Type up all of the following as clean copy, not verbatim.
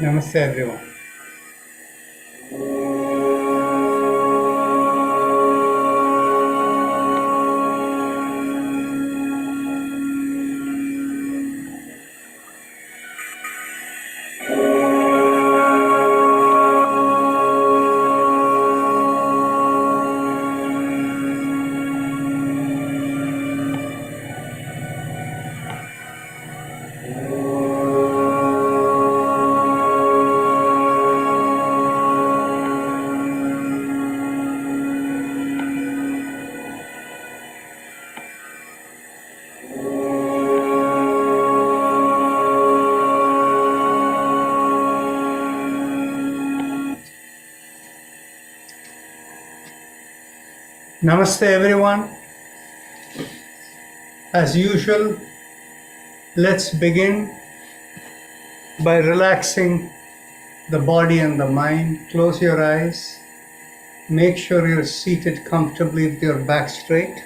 Namaste everyone. Namaste everyone. As usual, let's begin by relaxing the body and the mind. Close your eyes. Make sure you're seated comfortably with your back straight.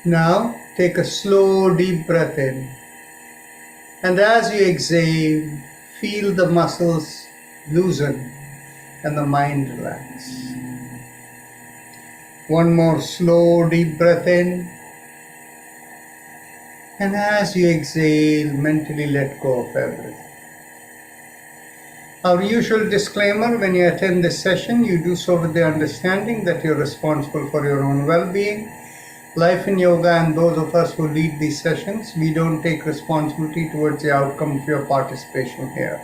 Now, take a slow, deep breath in. And as you exhale, feel the muscles loosen and the mind relax. One more slow, deep breath in. And as you exhale, mentally let go of everything. Our usual disclaimer: when you attend this session, you do so with the understanding that you're responsible for your own well-being. Life in Yoga and those of us who lead these sessions, we don't take responsibility towards the outcome of your participation here.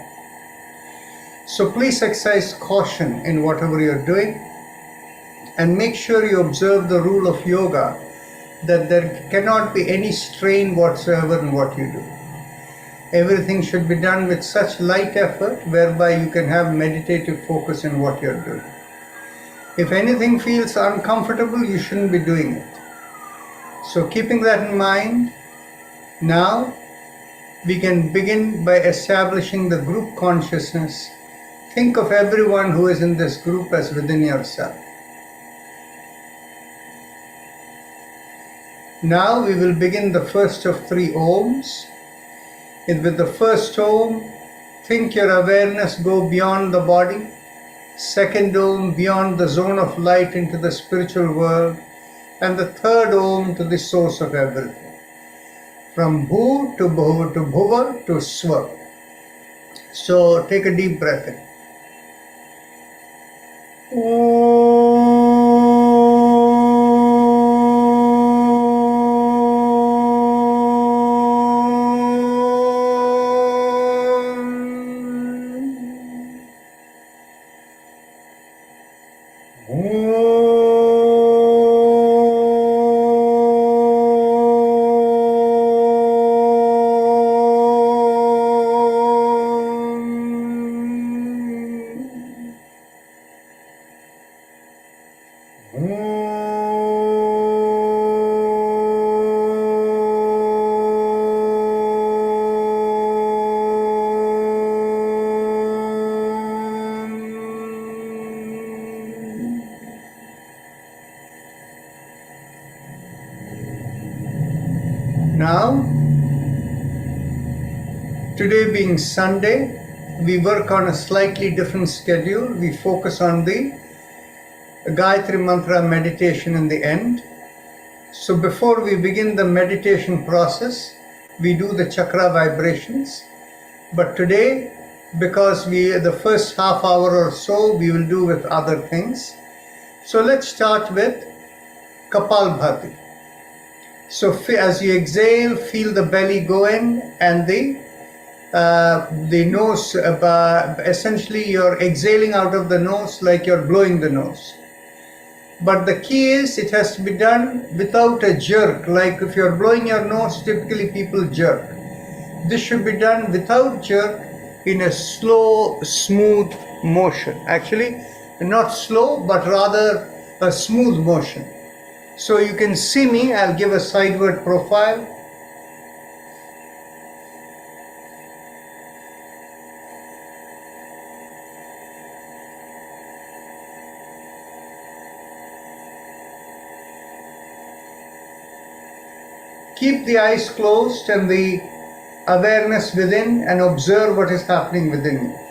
So please exercise caution in whatever you're doing and make sure you observe the rule of yoga that there cannot be any strain whatsoever in what you do. Everything should be done with such light effort whereby you can have meditative focus in what you're doing. If anything feels uncomfortable, you shouldn't be doing it. So keeping that in mind, now we can begin by establishing the group consciousness. Think of everyone who is in this group as within yourself. Now we will begin the first of 3 Oms. And with the first Om, think your awareness go beyond the body. Second Om, beyond the zone of light into the spiritual world. And the third Om to the source of everything. From Bhu to Bhuva to Bhuva to Swa. So take a deep breath in. Now, today being Sunday, we work on a slightly different schedule. We focus on the Gayatri Mantra meditation in the end. So before we begin the meditation process, we do the chakra vibrations. But today, because the first half hour or so, we will do with other things. So let's start with Kapalbhati. So as you exhale, feel the belly go in and the nose, essentially you're exhaling out of the nose like you're blowing the nose. But the key is it has to be done without a jerk. Like if you're blowing your nose, typically people jerk. This should be done without jerk, in a slow, smooth motion. Actually, not slow, but rather a smooth motion. So you can see me, I'll give a sideward profile. Keep the eyes closed and the awareness within and observe what is happening within you.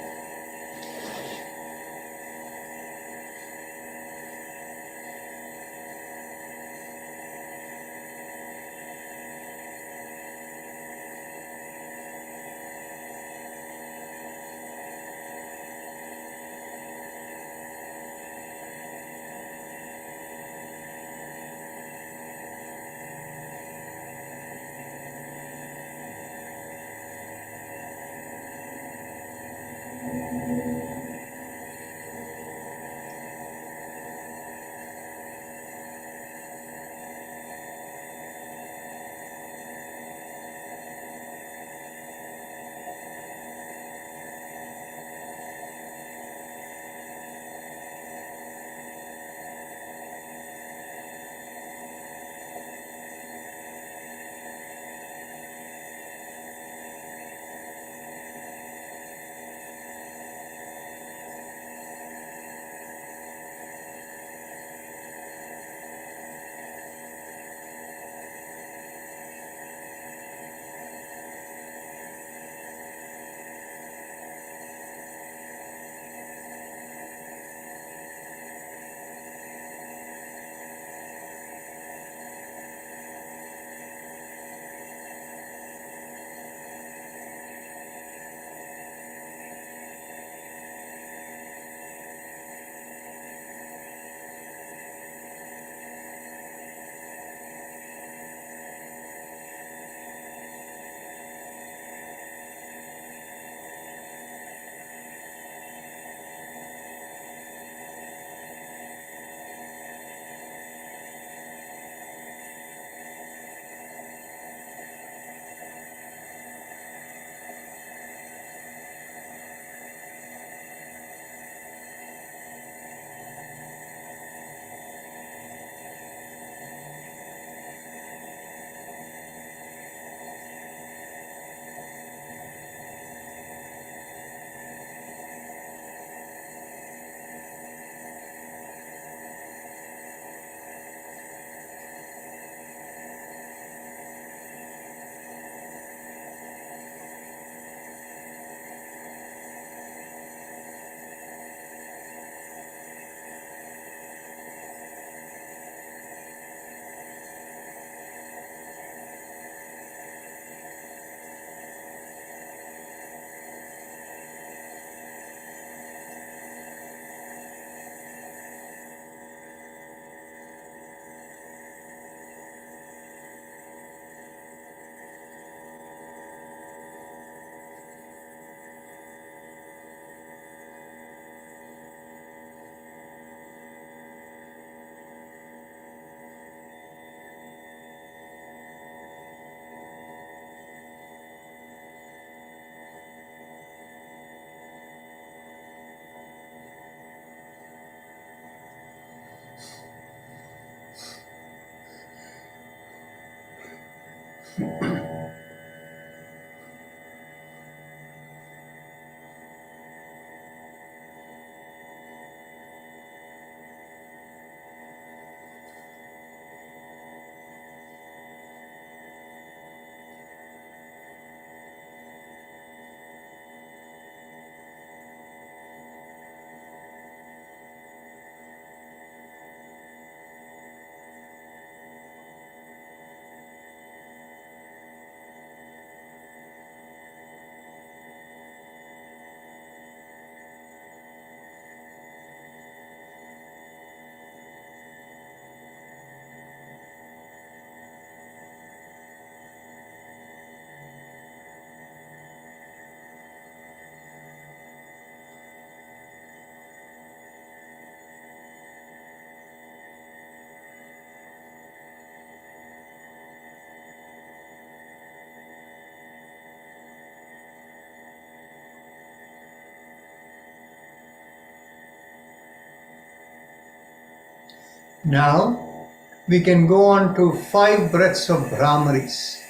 Now we can go on to 5 breaths of Brahmaris.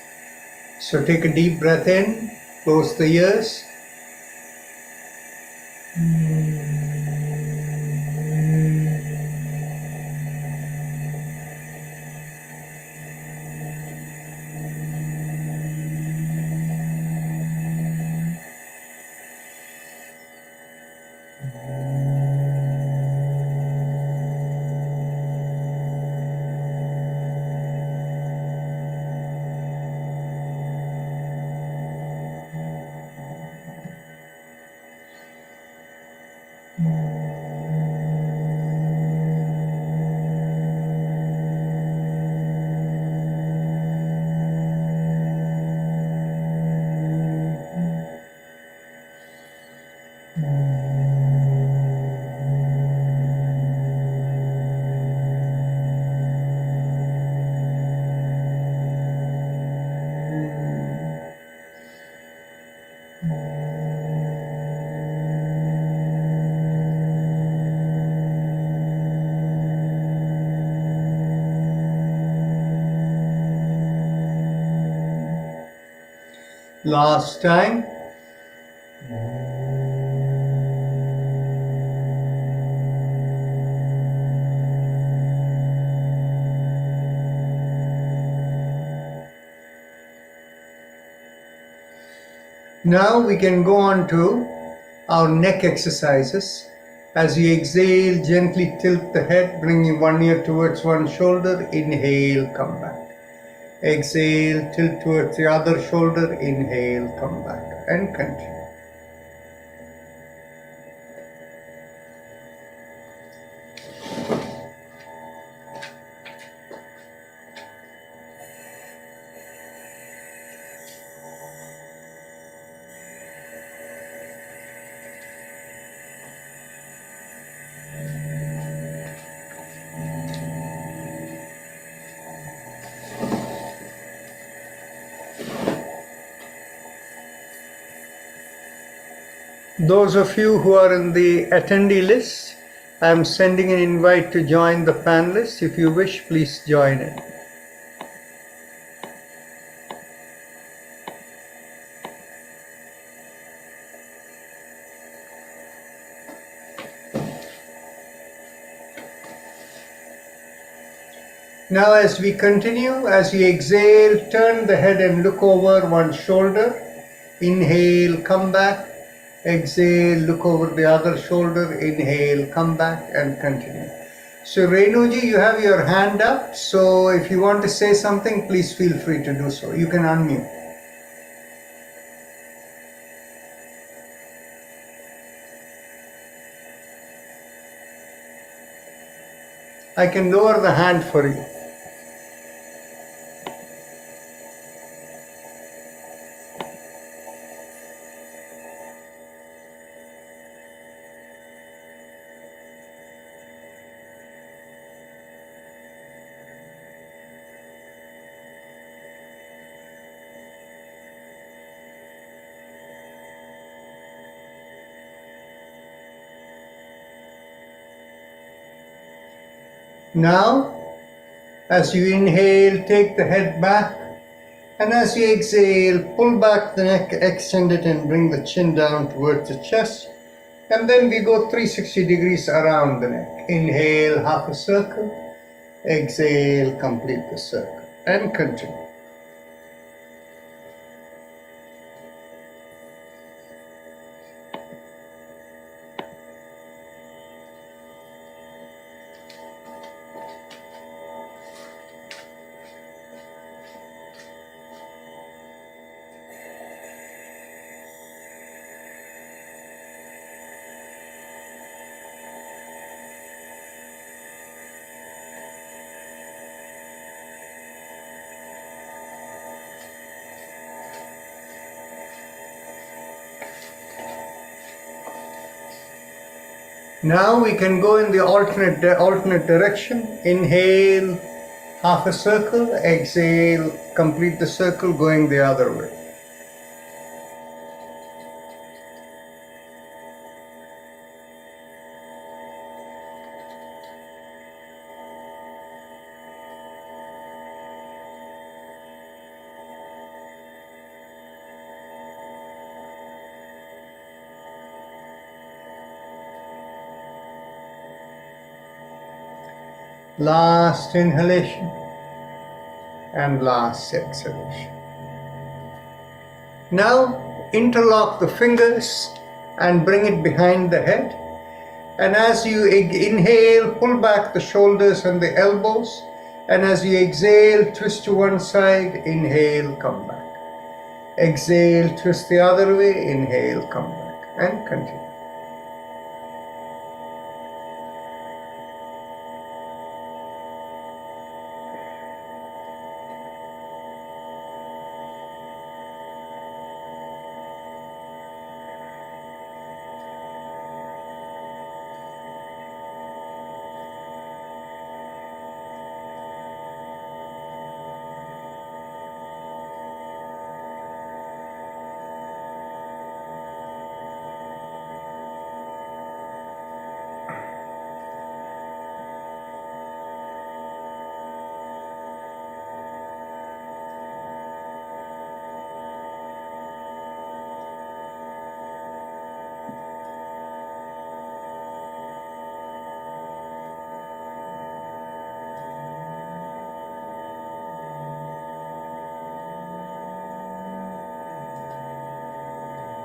So take a deep breath in, close the ears. Last time. Now we can go on to our neck exercises. As you exhale, gently tilt the head, bringing one ear towards one shoulder. Inhale, come back. Exhale, tilt towards the other shoulder. Inhale, come back, and continue. Those of you who are in the attendee list, I am sending an invite to join the panelists. If you wish, please join in. Now as we continue, as you exhale, turn the head and look over one shoulder. Inhale, come back. Exhale, look over the other shoulder. Inhale, come back, and continue. So Renuji, you have your hand up. So if you want to say something, please feel free to do so. You can unmute. I can lower the hand for you. Now, as you inhale, take the head back, and as you exhale, pull back the neck, extend it, and bring the chin down towards the chest. And then we go 360 degrees around the neck. Inhale, half a circle. Exhale, complete the circle, and continue. Now we can go in the alternate direction. Inhale, half a circle. Exhale, complete the circle, going the other way. Last inhalation and last exhalation. Now interlock the fingers and bring it behind the head. And as you inhale, pull back the shoulders and the elbows. And as you exhale, twist to one side. Inhale, come back. Exhale, twist the other way. Inhale, come back, and continue.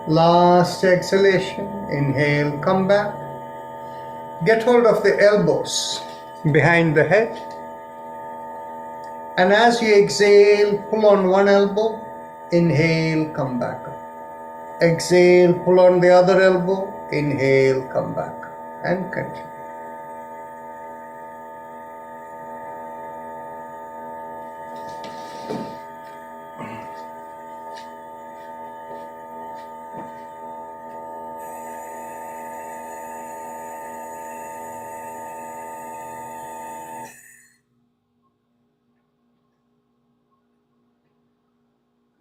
Last exhalation, inhale, come back. Get hold of the elbows behind the head. And as you exhale, pull on one elbow, inhale, come back up. Exhale, pull on the other elbow, inhale, come back up. And continue.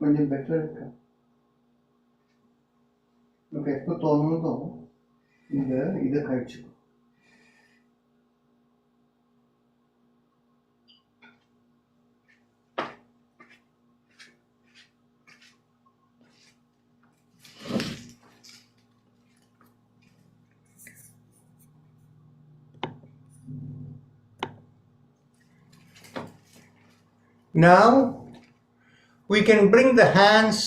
கொஞ்சம் better இருக்கு. நமக்கு எப்போ தோணுதோ இதை கழிச்சுக்கோ. Now we can bring the hands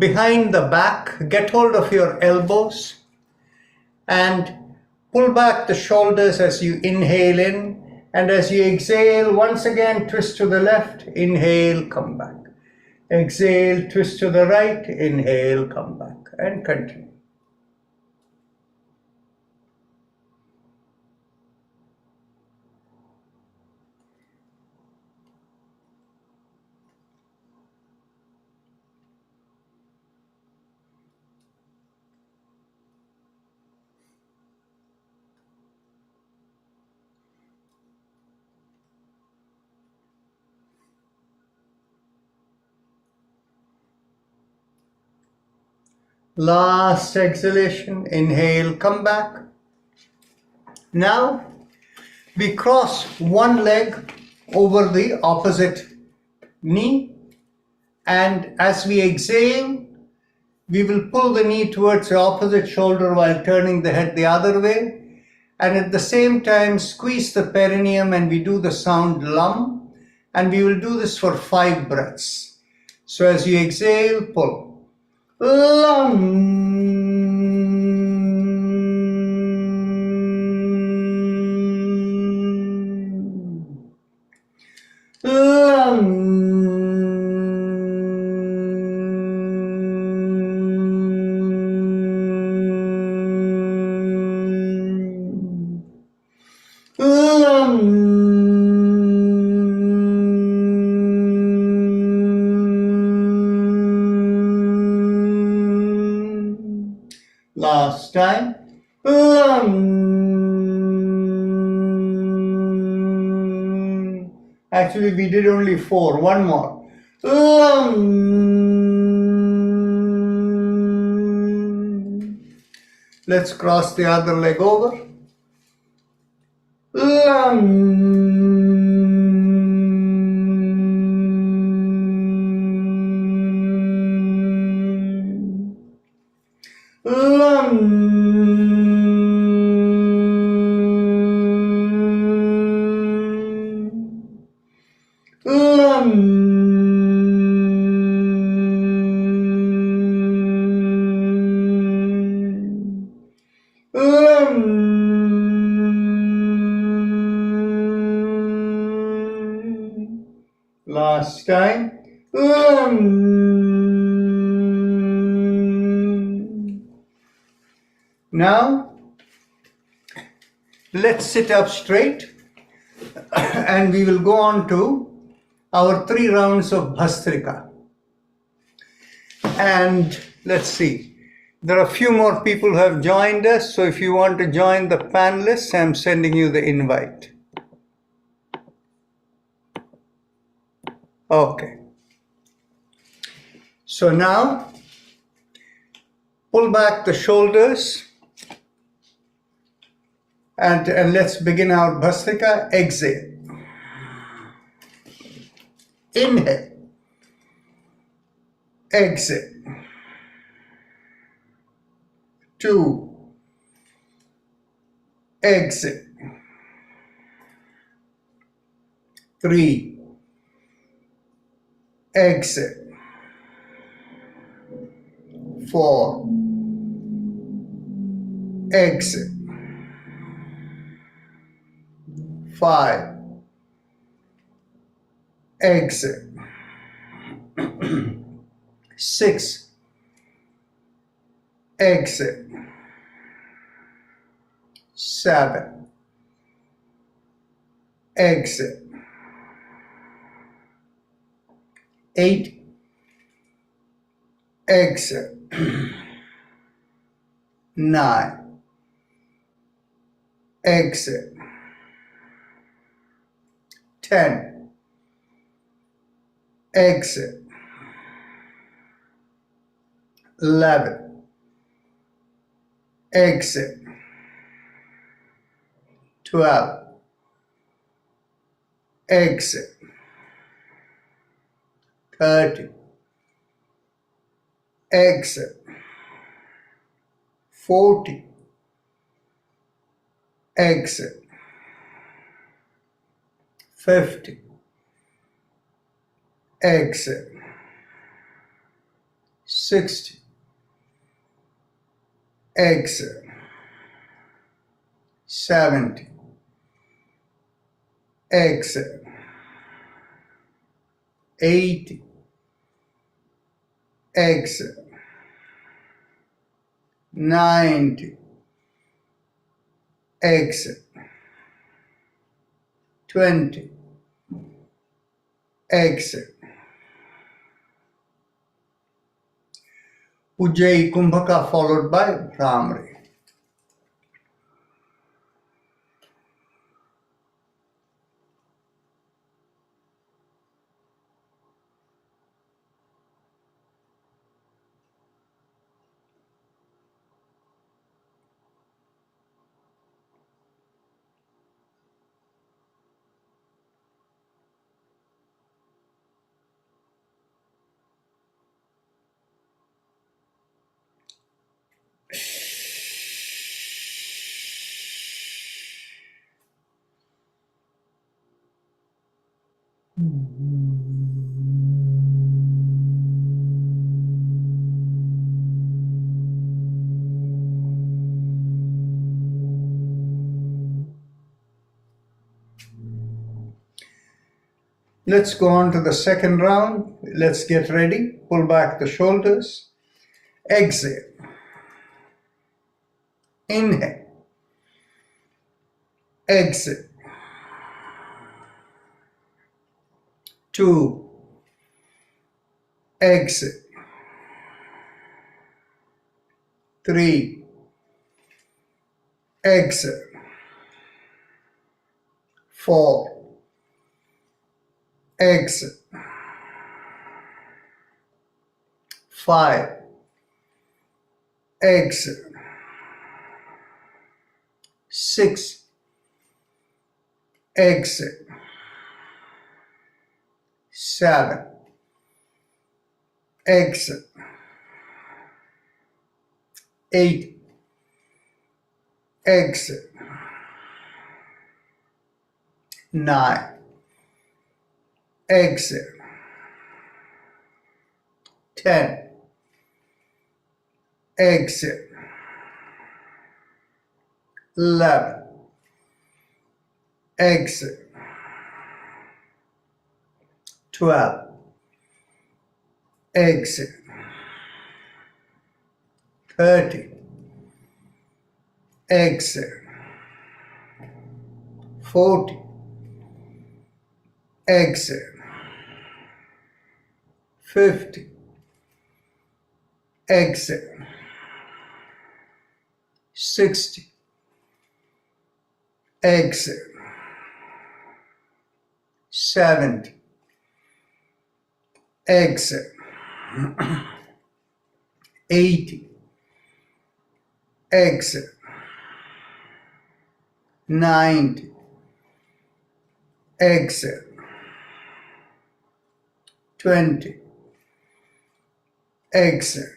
behind the back, get hold of your elbows and pull back the shoulders as you inhale in, and as you exhale, once again twist to the left, inhale, come back. Exhale, twist to the right, inhale, come back, and continue. Last exhalation, inhale, come back. Now we cross one leg over the opposite knee, and as we exhale, we will pull the knee towards the opposite shoulder while turning the head the other way, and at the same time squeeze the perineum, and we do the sound lum, and we will do this for 5 breaths. So as you exhale, pull. Lum. Lum. Last time. Actually, we did only 4. One more. Let's cross the other leg over. Last time. Now, let's sit up straight and we will go on to our 3 rounds of Bhastrika. And let's see, there are a few more people who have joined us, so if you want to join the panelists, I'm sending you the invite. Okay. So now, pull back the shoulders and let's begin our Bhastrika. Exhale. Inhale. Exhale. 2. Exhale. 3. Exhale. 4, exit, 5, exit, 6, exit, 7, exit, 8, exit, 9, exit, 10, exit, 11, exit, 12, exit, 13, exit, 14, exit, 15, exit, 16, exit, 17, exit, 18, exit, 19, exit, 20, exit. Ujjayi Kumbhaka followed by Bhramari. Let's go on to the second round. Let's get ready. Pull back the shoulders. Exhale. Inhale. Exit. 2. Exit. 3. Exit. 4. Exit. 5. Exit. 6. Exit. 7. Exit. 8. Exit. 9. Exit. 10. Exit. 11. Exit. 12. Exit. 13. Exit. 14. Exit. 15. Exit. 60. Exit. 70. Exit. 80. Exit. 90. Exit. 20. Exit.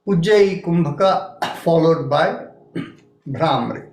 Ujjayi Kumbhaka followed by Bhramari.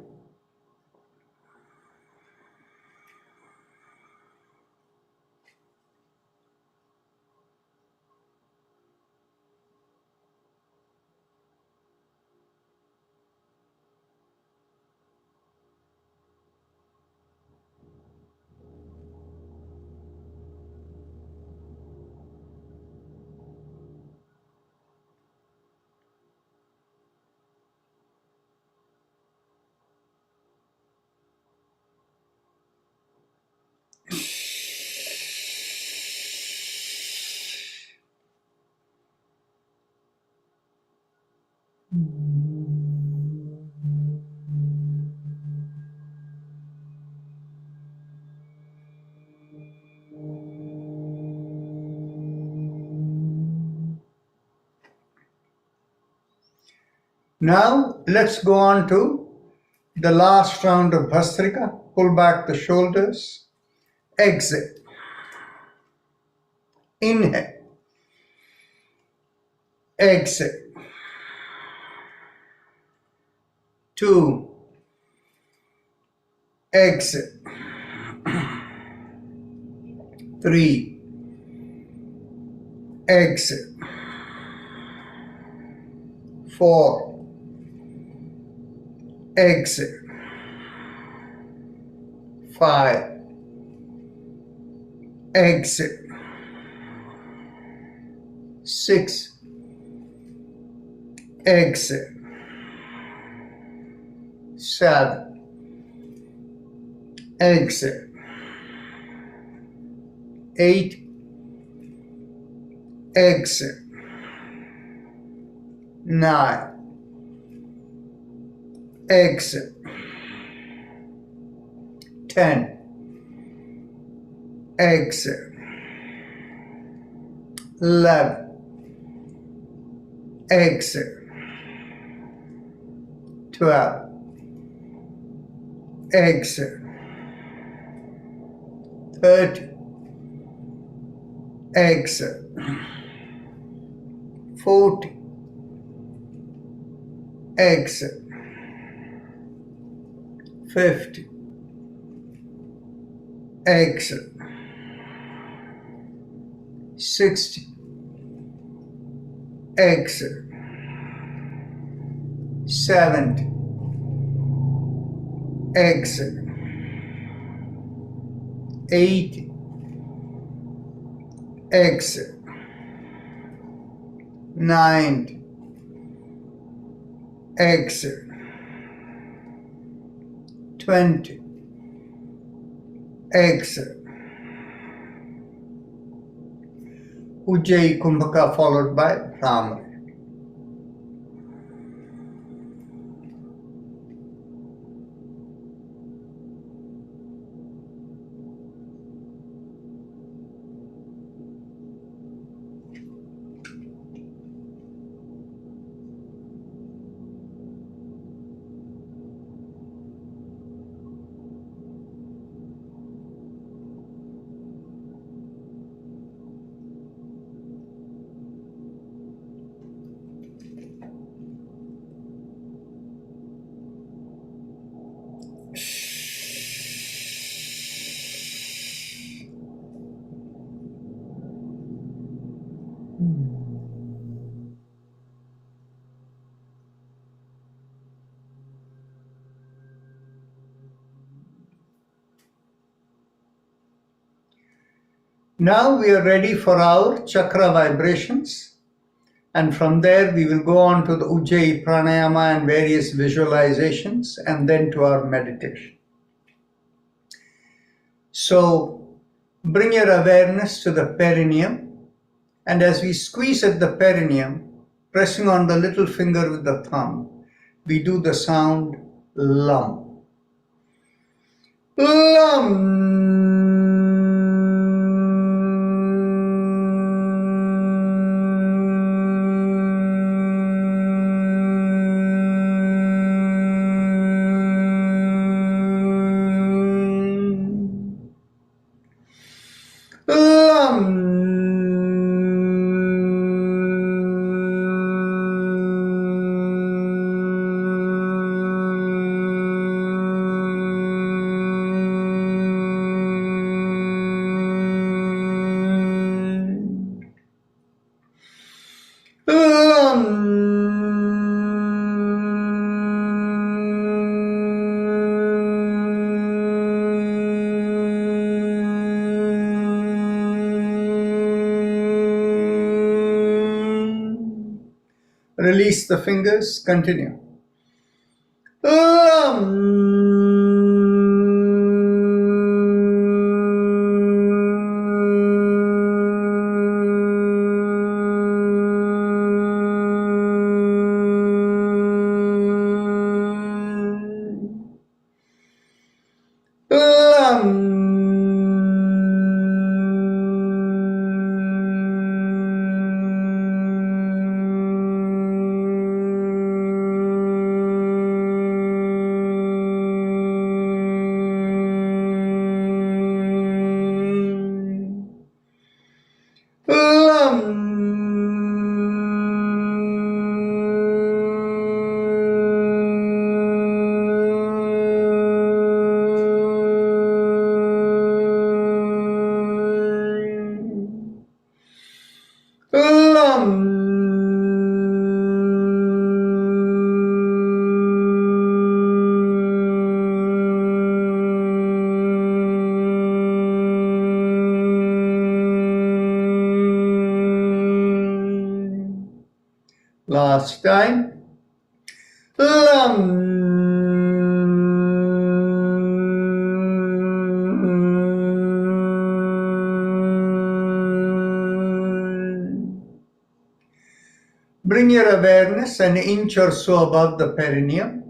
Now let's go on to the last round of Bhastrika. Pull back the shoulders. Exit. Inhale. Exit. 2. Exit. 3. Exit. 4. Exit. 5. Exit. 6. Exit. 7. Exit. 8. Exit. 9. Exit. 10. Exit. 11. Exit. 12. Exit. 30. Exit. 40. Exit. 50. Exit. 60. Exit. 70. Exit. 80. Exit. 90. Exit. 20. Exit. Ujjayi Kumbhaka followed by Bhramari. Now we are ready for our chakra vibrations, and from there we will go on to the Ujjayi Pranayama and various visualizations, and then to our meditation. So bring your awareness to the perineum, and as we squeeze at the perineum, pressing on the little finger with the thumb, we do the sound LUM. LUM. Release the fingers, continue. Lam. Last time. Lam. Bring your awareness an inch or so above the perineum,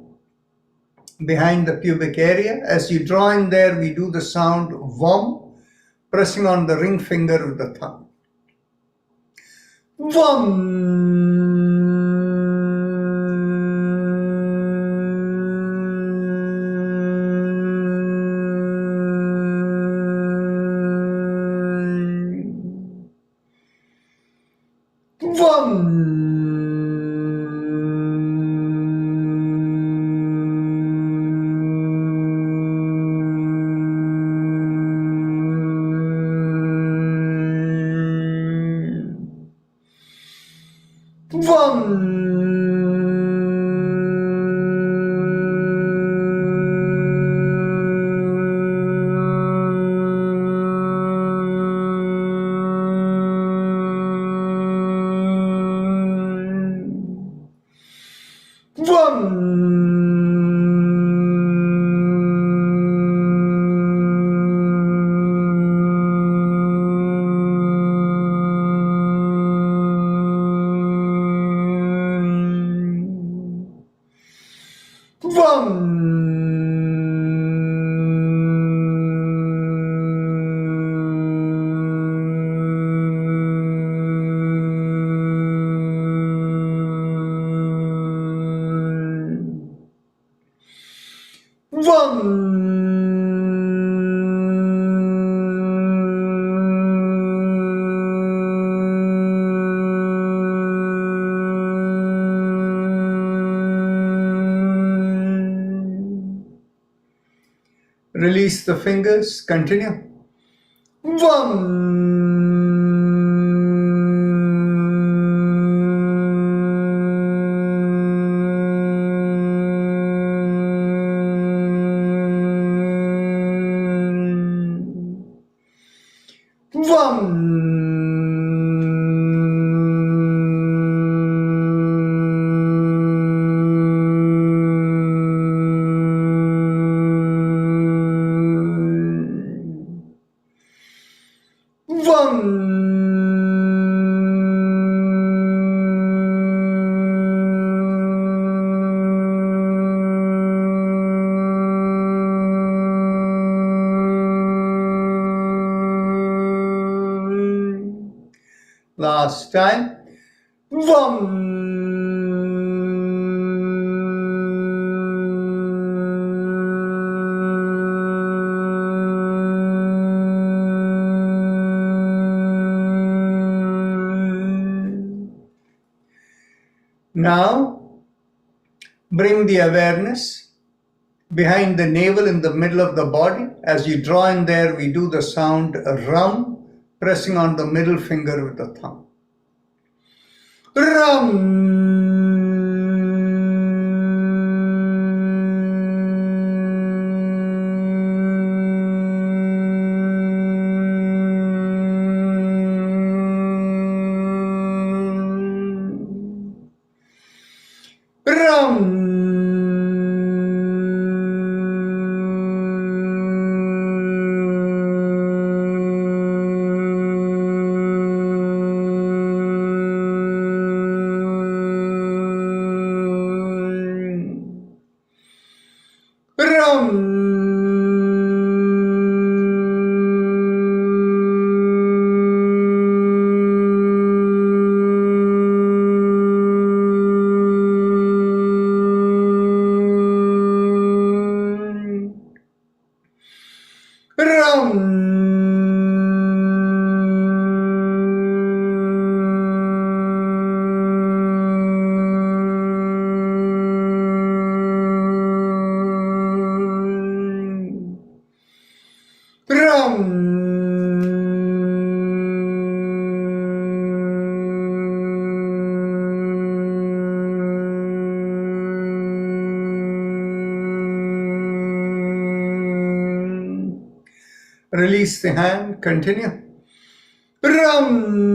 behind the pubic area. As you draw in there, we do the sound VOM, pressing on the ring finger with the thumb. VOM. VOM. Release the fingers, continue. Last time. Now, bring the awareness behind the navel in the middle of the body. As you draw in there, we do the sound rum, pressing on the middle finger with the thumb. Rum. Release the hand. Continue. Ram.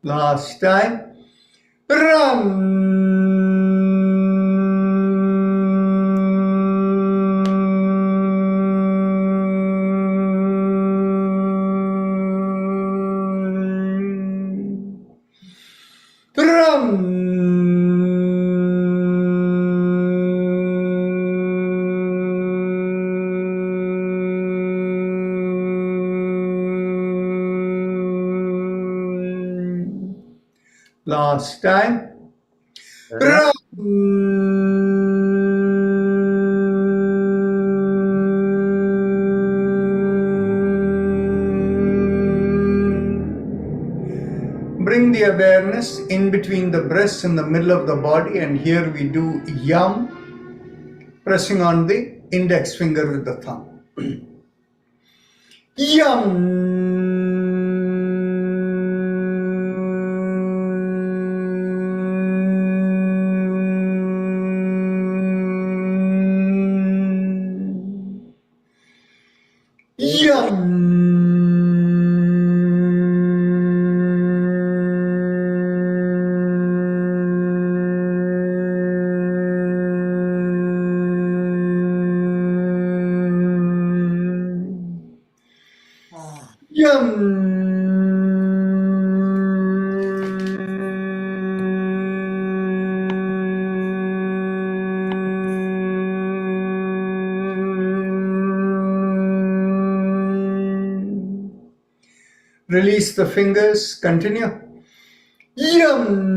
Last time. Last time. Bring the awareness in between the breasts and the middle of the body, and here we do yam, pressing on the index finger with the thumb. Yam. Yum. Release the fingers. Continue. Yum.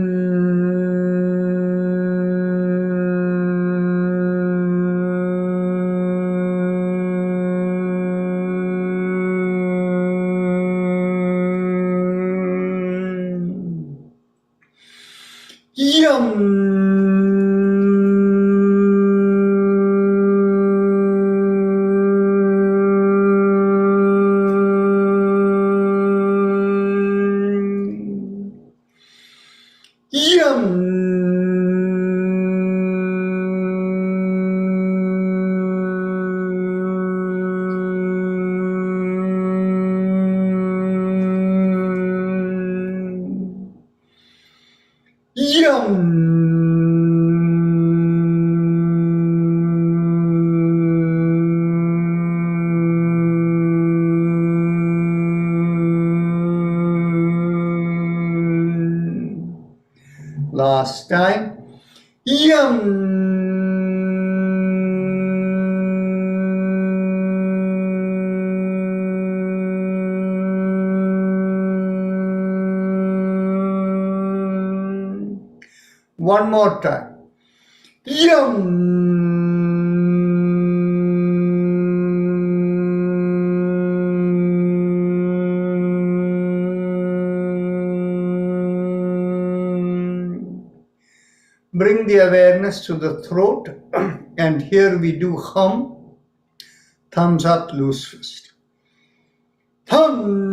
Last time. Yum. One more time. Yum. Bring the awareness to the throat, and here we do hum. Thumbs up, loose fist. Hum.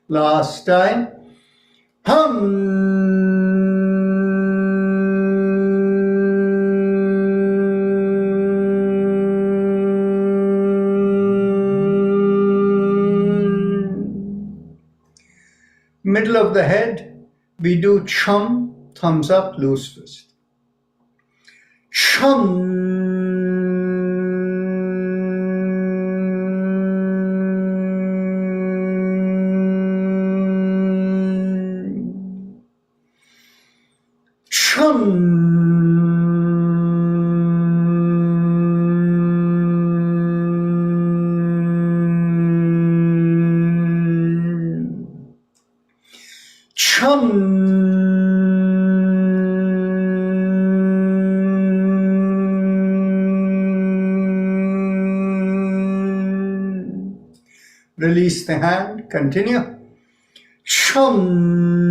Last time. Middle of the head, we do chum, thumbs up, loose fist. Chum. Release the hand, continue. Chum.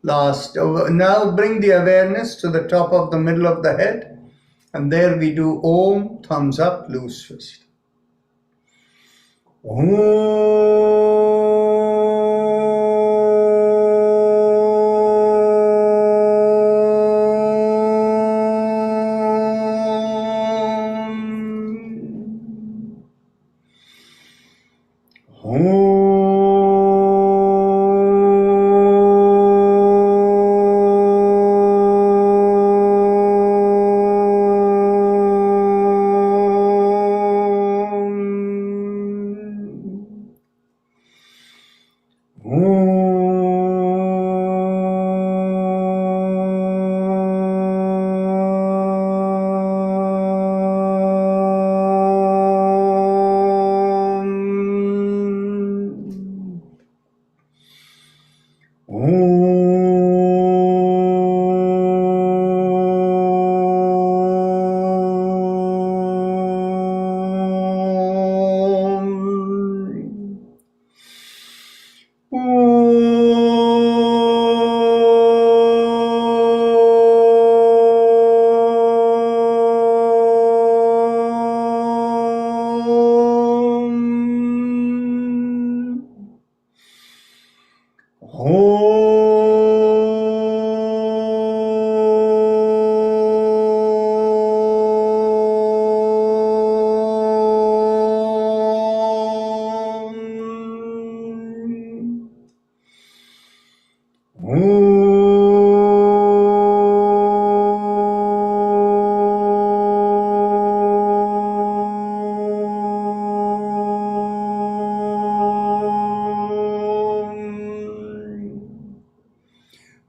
Last. Now bring the awareness to the top of the middle of the head, and there we do Om, thumbs up, loose fist.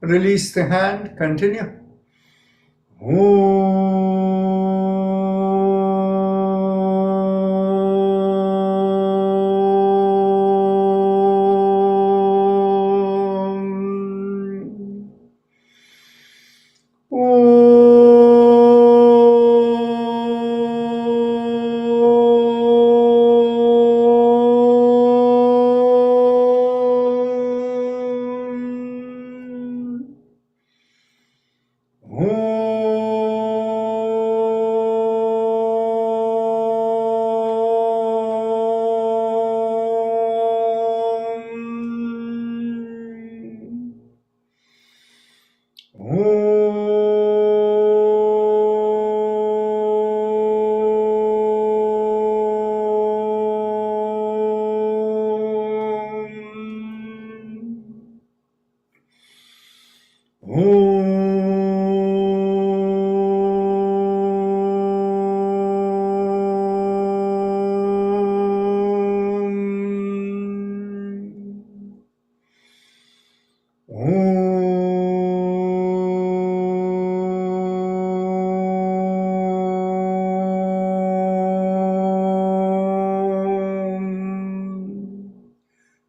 Release the hand, continue.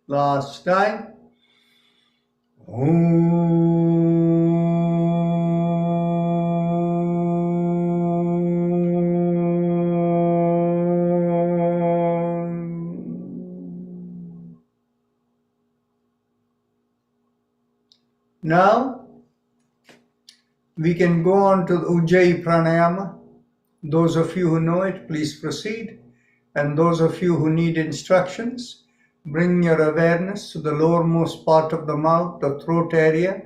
Last time. Now we can go on to the Ujjayi Pranayama. Those of you who know it, please proceed. And those of you who need instructions, bring your awareness to the lowermost part of the mouth, the throat area.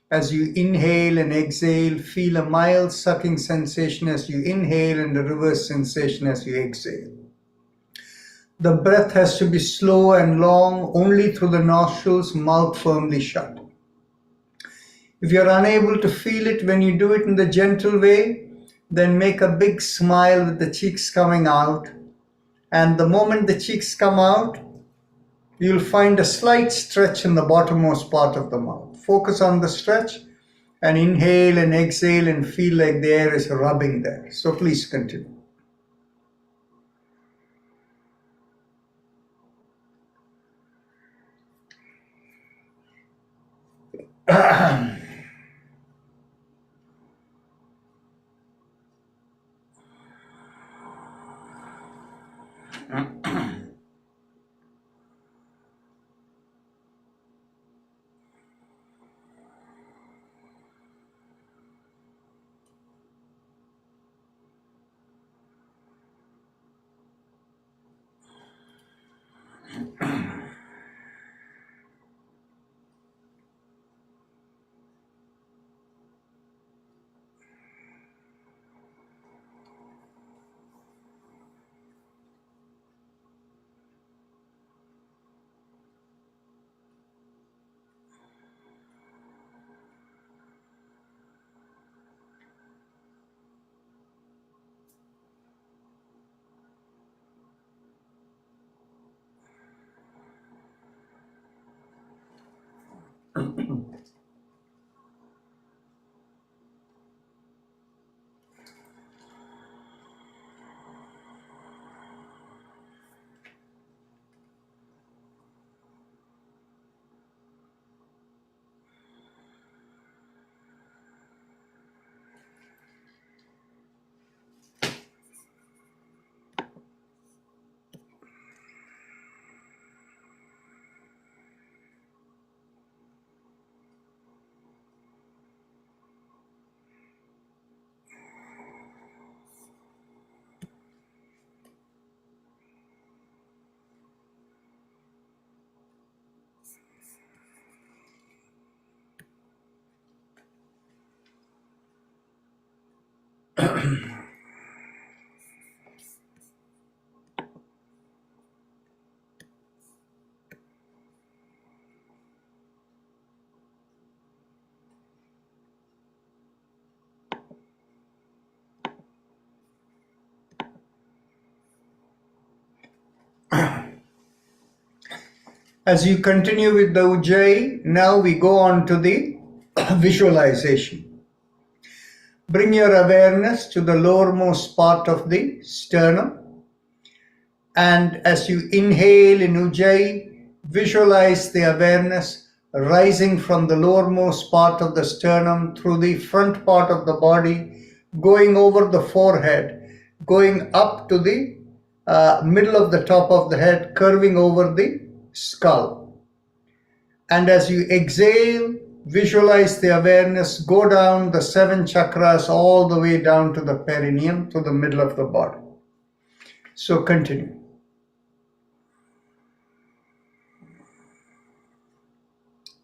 As you inhale and exhale, feel a mild sucking sensation as you inhale and a reverse sensation as you exhale. The breath has to be slow and long, only through the nostrils, mouth firmly shut. If you're unable to feel it when you do it in the gentle way, then make a big smile with the cheeks coming out. And the moment the cheeks come out, you'll find a slight stretch in the bottommost part of the mouth. Focus on the stretch and inhale and exhale and feel like the air is rubbing there. So please continue. As you continue with the Ujjayi, now we go on to the visualization. Bring your awareness to the lowermost part of the sternum. And as you inhale in Ujjayi, visualize the awareness rising from the lowermost part of the sternum through the front part of the body, going over the forehead, going up to the middle of the top of the head, curving over the skull. And as you exhale, Visualize the awareness go down the 7 chakras all the way down to the perineum, to the middle of the body. So continue.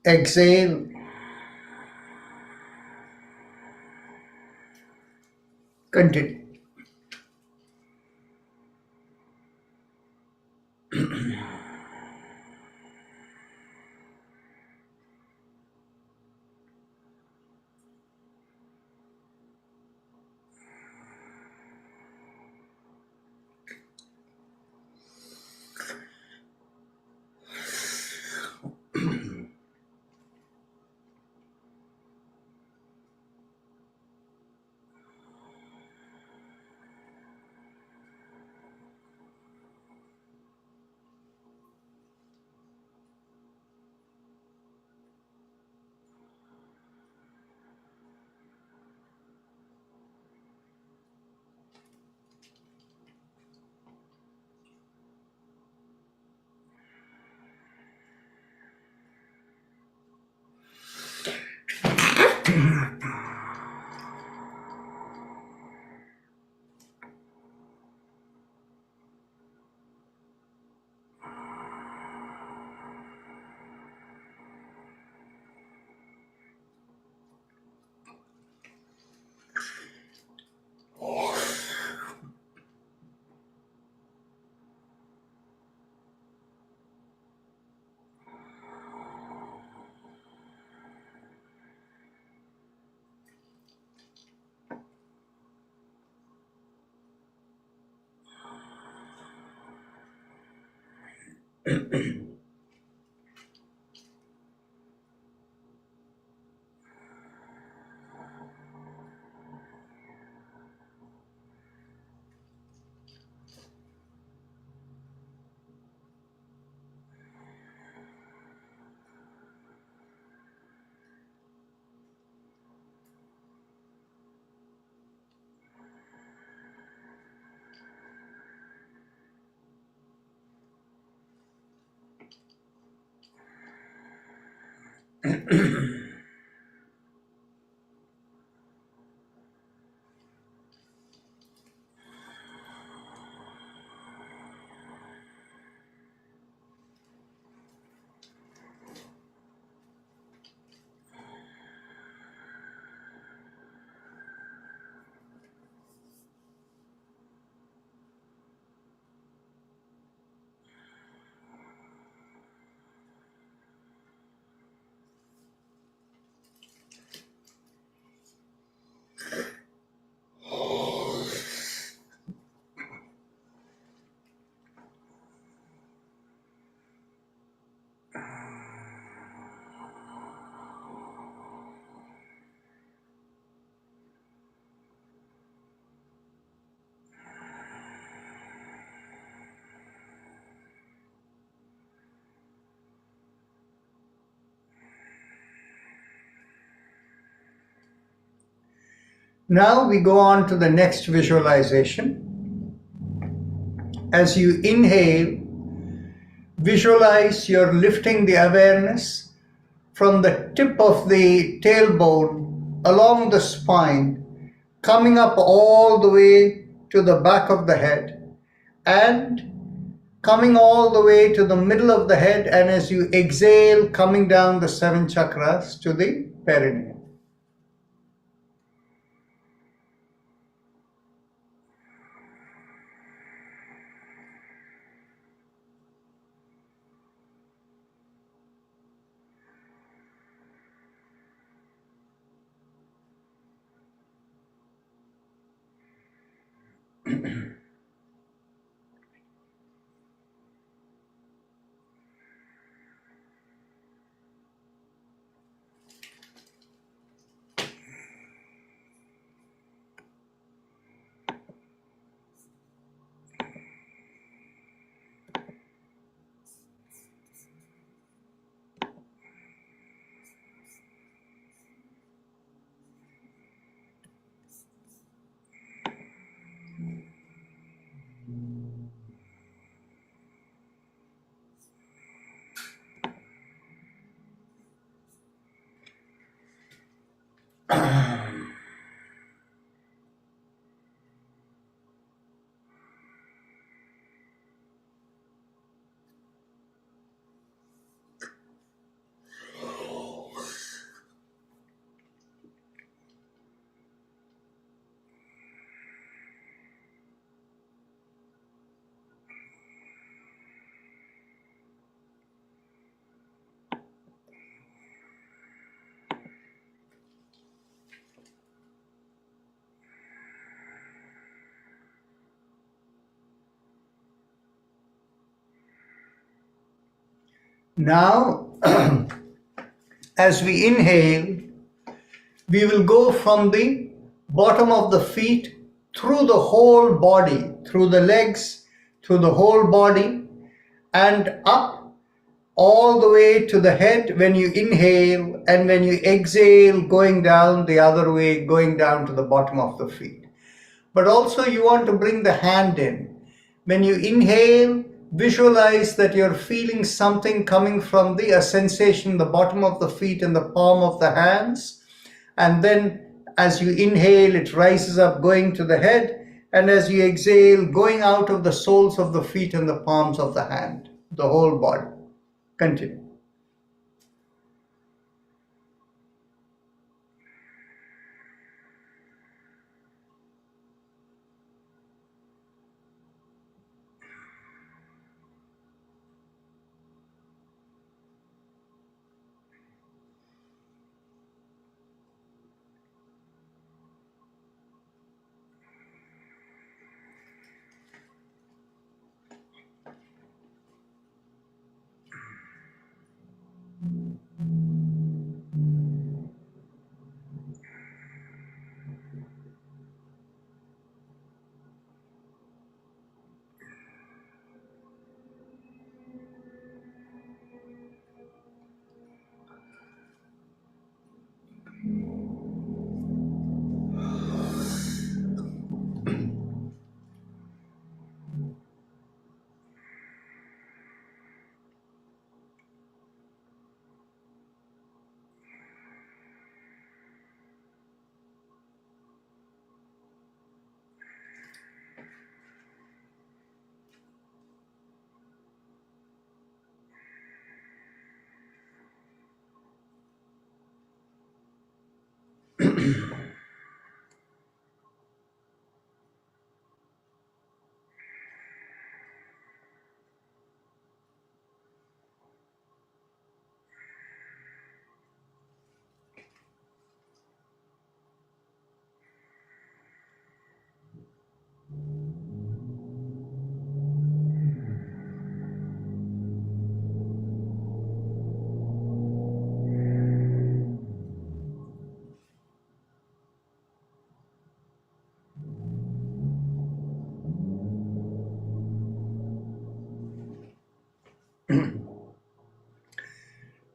Exhale. Continue. Now we go on to the next visualization. As you inhale, visualize you're lifting the awareness from the tip of the tailbone along the spine, coming up all the way to the back of the head and coming all the way to the middle of the head, and as you exhale, coming down the 7 chakras to the perineum. Now, as we inhale, we will go from the bottom of the feet through the whole body, through the legs, through the whole body, and up all the way to the head when you inhale, and when you exhale, going down the other way, going down to the bottom of the feet. But also you want to bring the hand in. When you inhale, visualize that you're feeling something coming from a sensation, the bottom of the feet and the palm of the hands. And then as you inhale, it rises up going to the head. And as you exhale, going out of the soles of the feet and the palms of the hand, the whole body. Continue.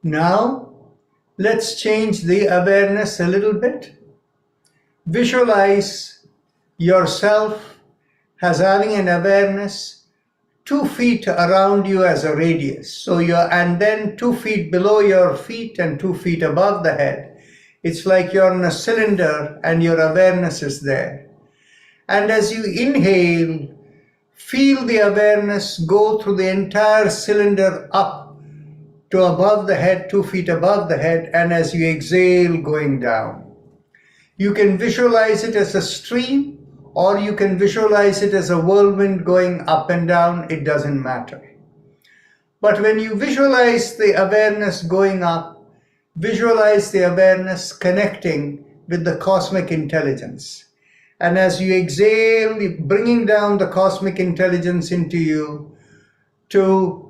Now, let's change the awareness a little bit. Visualize yourself as having an awareness 2 feet around you as a radius. So and then 2 feet below your feet and 2 feet above the head. It's like you're in a cylinder and your awareness is there. And as you inhale, feel the awareness go through the entire cylinder up to above the head, 2 feet above the head, and as you exhale, going down. You can visualize it as a stream, or you can visualize it as a whirlwind going up and down. It doesn't matter. But when you visualize the awareness going up, visualize the awareness connecting with the cosmic intelligence. And as you exhale, you're bringing down the cosmic intelligence into you to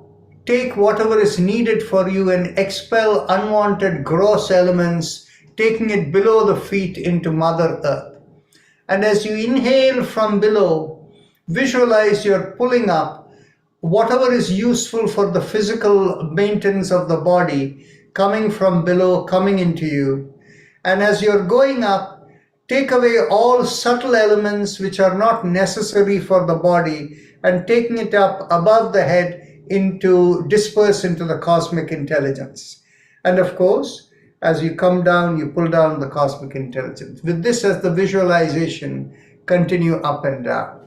take whatever is needed for you and expel unwanted gross elements, taking it below the feet into Mother Earth. And as you inhale from below, visualize you're pulling up whatever is useful for the physical maintenance of the body, coming from below, coming into you. And as you're going up, take away all subtle elements which are not necessary for the body, and taking it up above the head disperse into the cosmic intelligence. And of course, as you come down, you pull down the cosmic intelligence. With this as the visualization, continue up and down.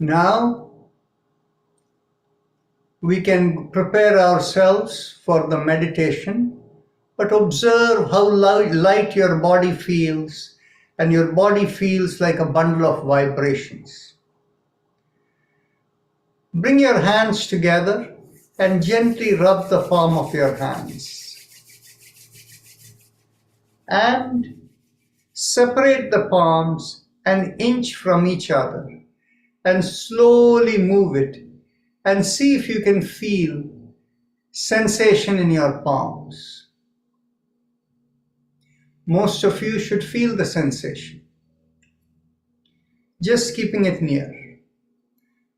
Now we can prepare ourselves for the meditation, but observe how light your body feels, and your body feels like a bundle of vibrations. Bring your hands together and gently rub the palm of your hands. And separate the palms an inch from each other and slowly move it, and see if you can feel sensation in your palms. Most of you should feel the sensation, just keeping it near.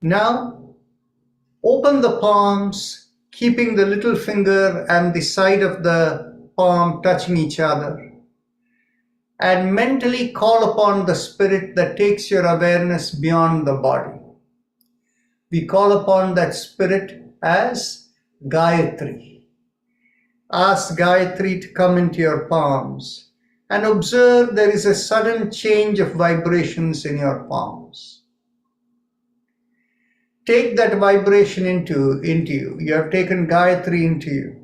Now, open the palms, keeping the little finger and the side of the palm touching each other, and mentally call upon the spirit that takes your awareness beyond the body. We call upon that spirit as Gayatri. Ask Gayatri to come into your palms and observe there is a sudden change of vibrations in your palms. Take that vibration into you. You have taken Gayatri into you.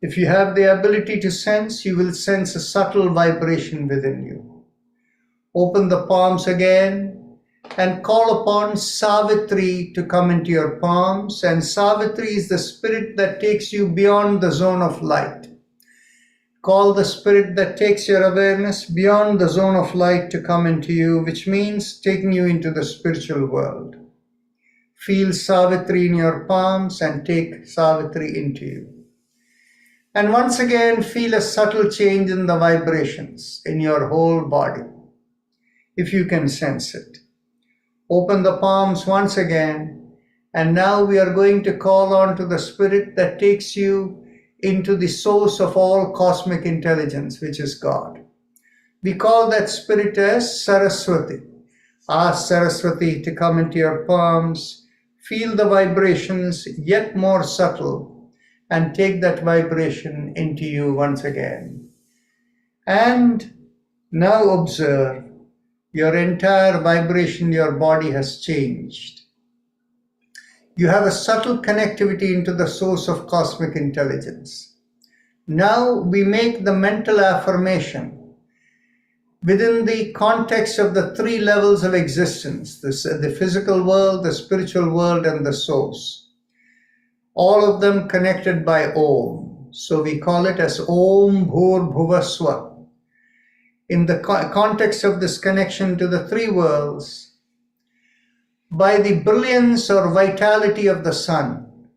If you have the ability to sense, you will sense a subtle vibration within you. Open the palms again and call upon Savitri to come into your palms. And Savitri is the spirit that takes you beyond the zone of light. Call the spirit that takes your awareness beyond the zone of light to come into you, which means taking you into the spiritual world. Feel Savitri in your palms and take Savitri into you. And once again, feel a subtle change in the vibrations in your whole body, if you can sense it. Open the palms once again, and now we are going to call on to the spirit that takes you into the source of all cosmic intelligence, which is God. We call that spirit as Saraswati. Ask Saraswati to come into your palms, feel the vibrations yet more subtle, and take that vibration into you once again. And now observe your entire vibration, your body has changed. You have a subtle connectivity into the source of cosmic intelligence. Now we make the mental affirmation within the context of the three levels of existence, the physical world, the spiritual world, and the source. All of them connected by Om. So we call it as Om Bhur Bhuvaswa. In the context of this connection to the three worlds, by the brilliance or vitality of the sun,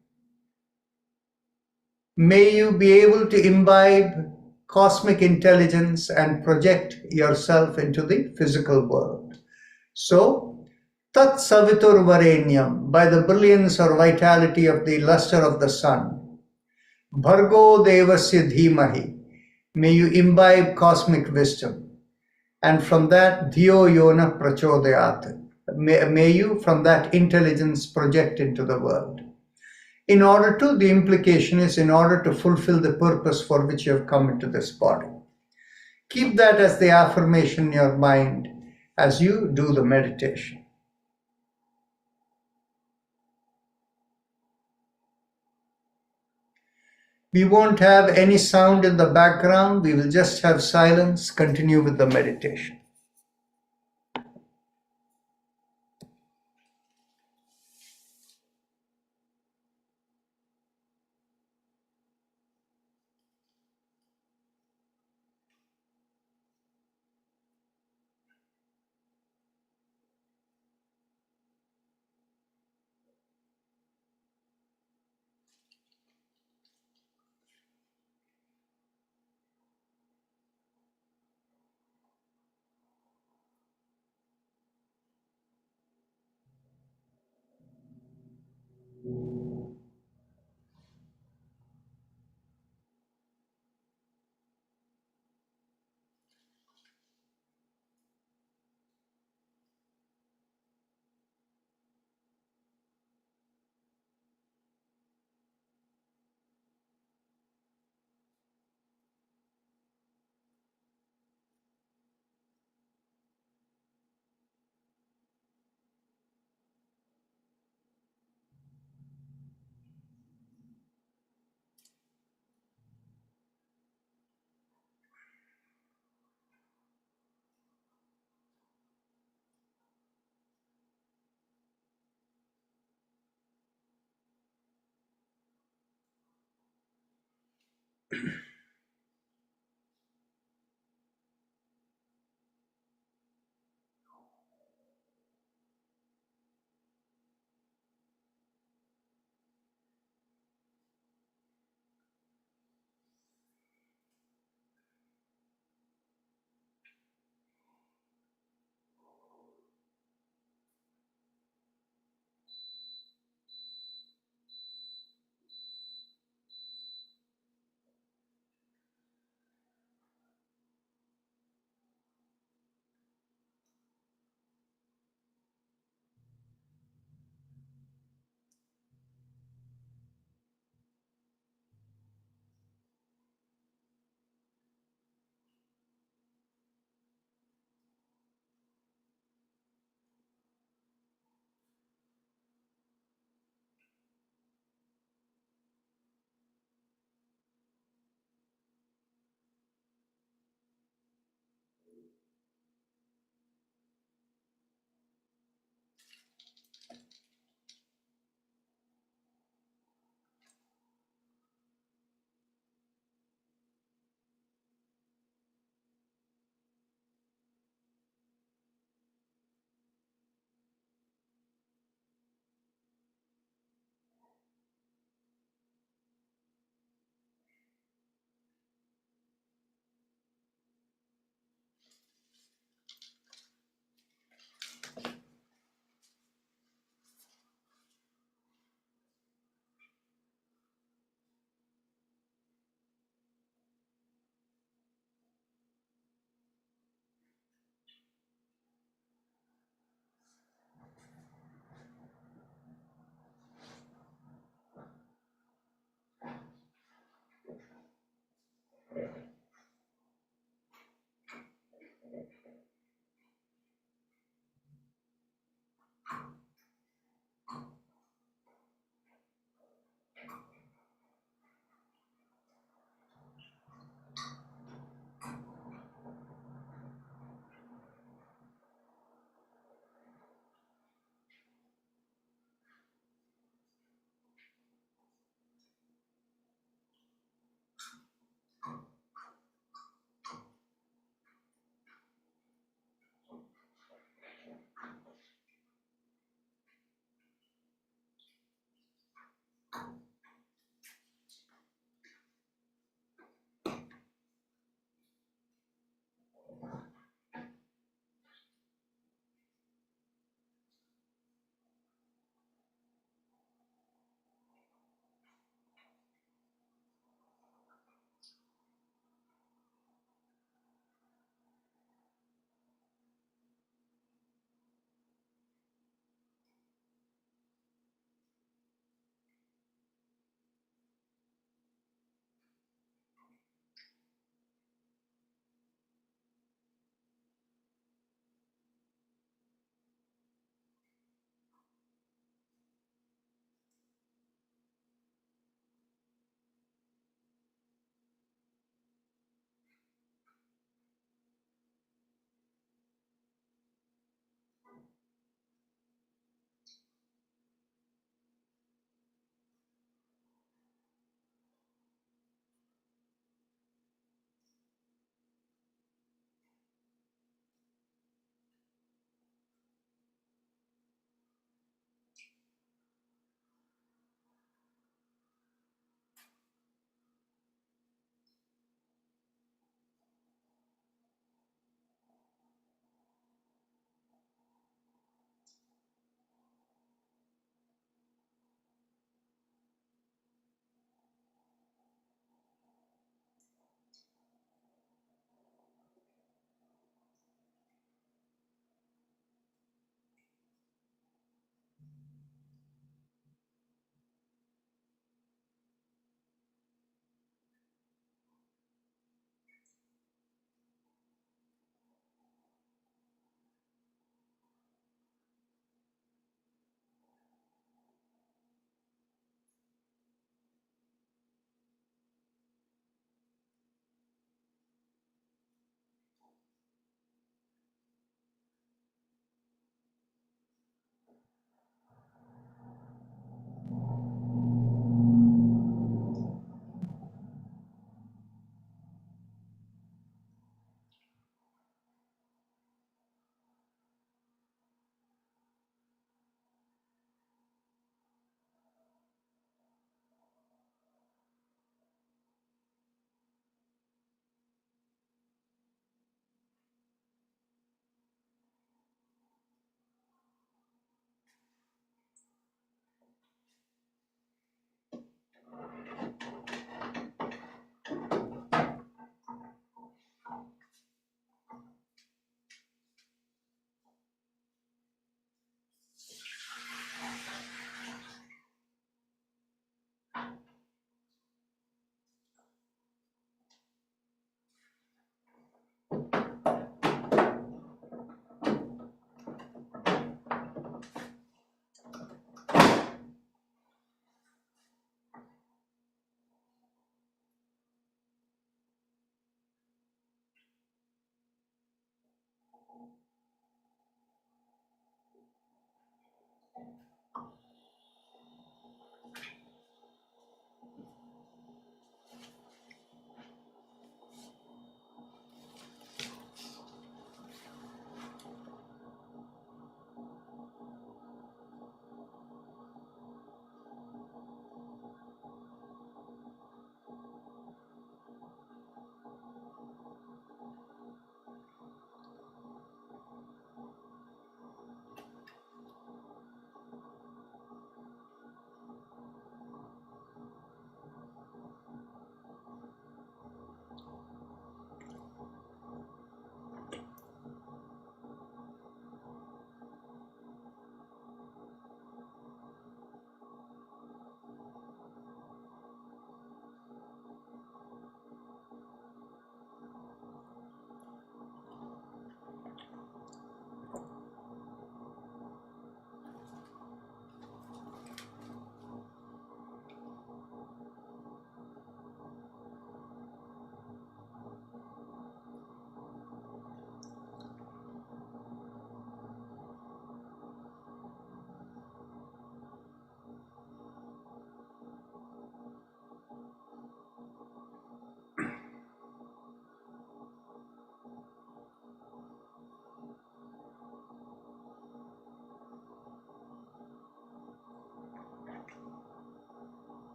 may you be able to imbibe cosmic intelligence and project yourself into the physical world. So, Tat Savitur Varenyam, by the brilliance or vitality of the luster of the sun. Bhargo Devasya Dhimahi, may you imbibe cosmic wisdom. And from that, Dhiyo Yona Prachodayat, may you from that intelligence project into the world. In order to, the implication is in order to fulfill the purpose for which you have come into this body. Keep that as the affirmation in your mind as you do the meditation. We won't have any sound in the background. We will just have silence. Continue with the meditation.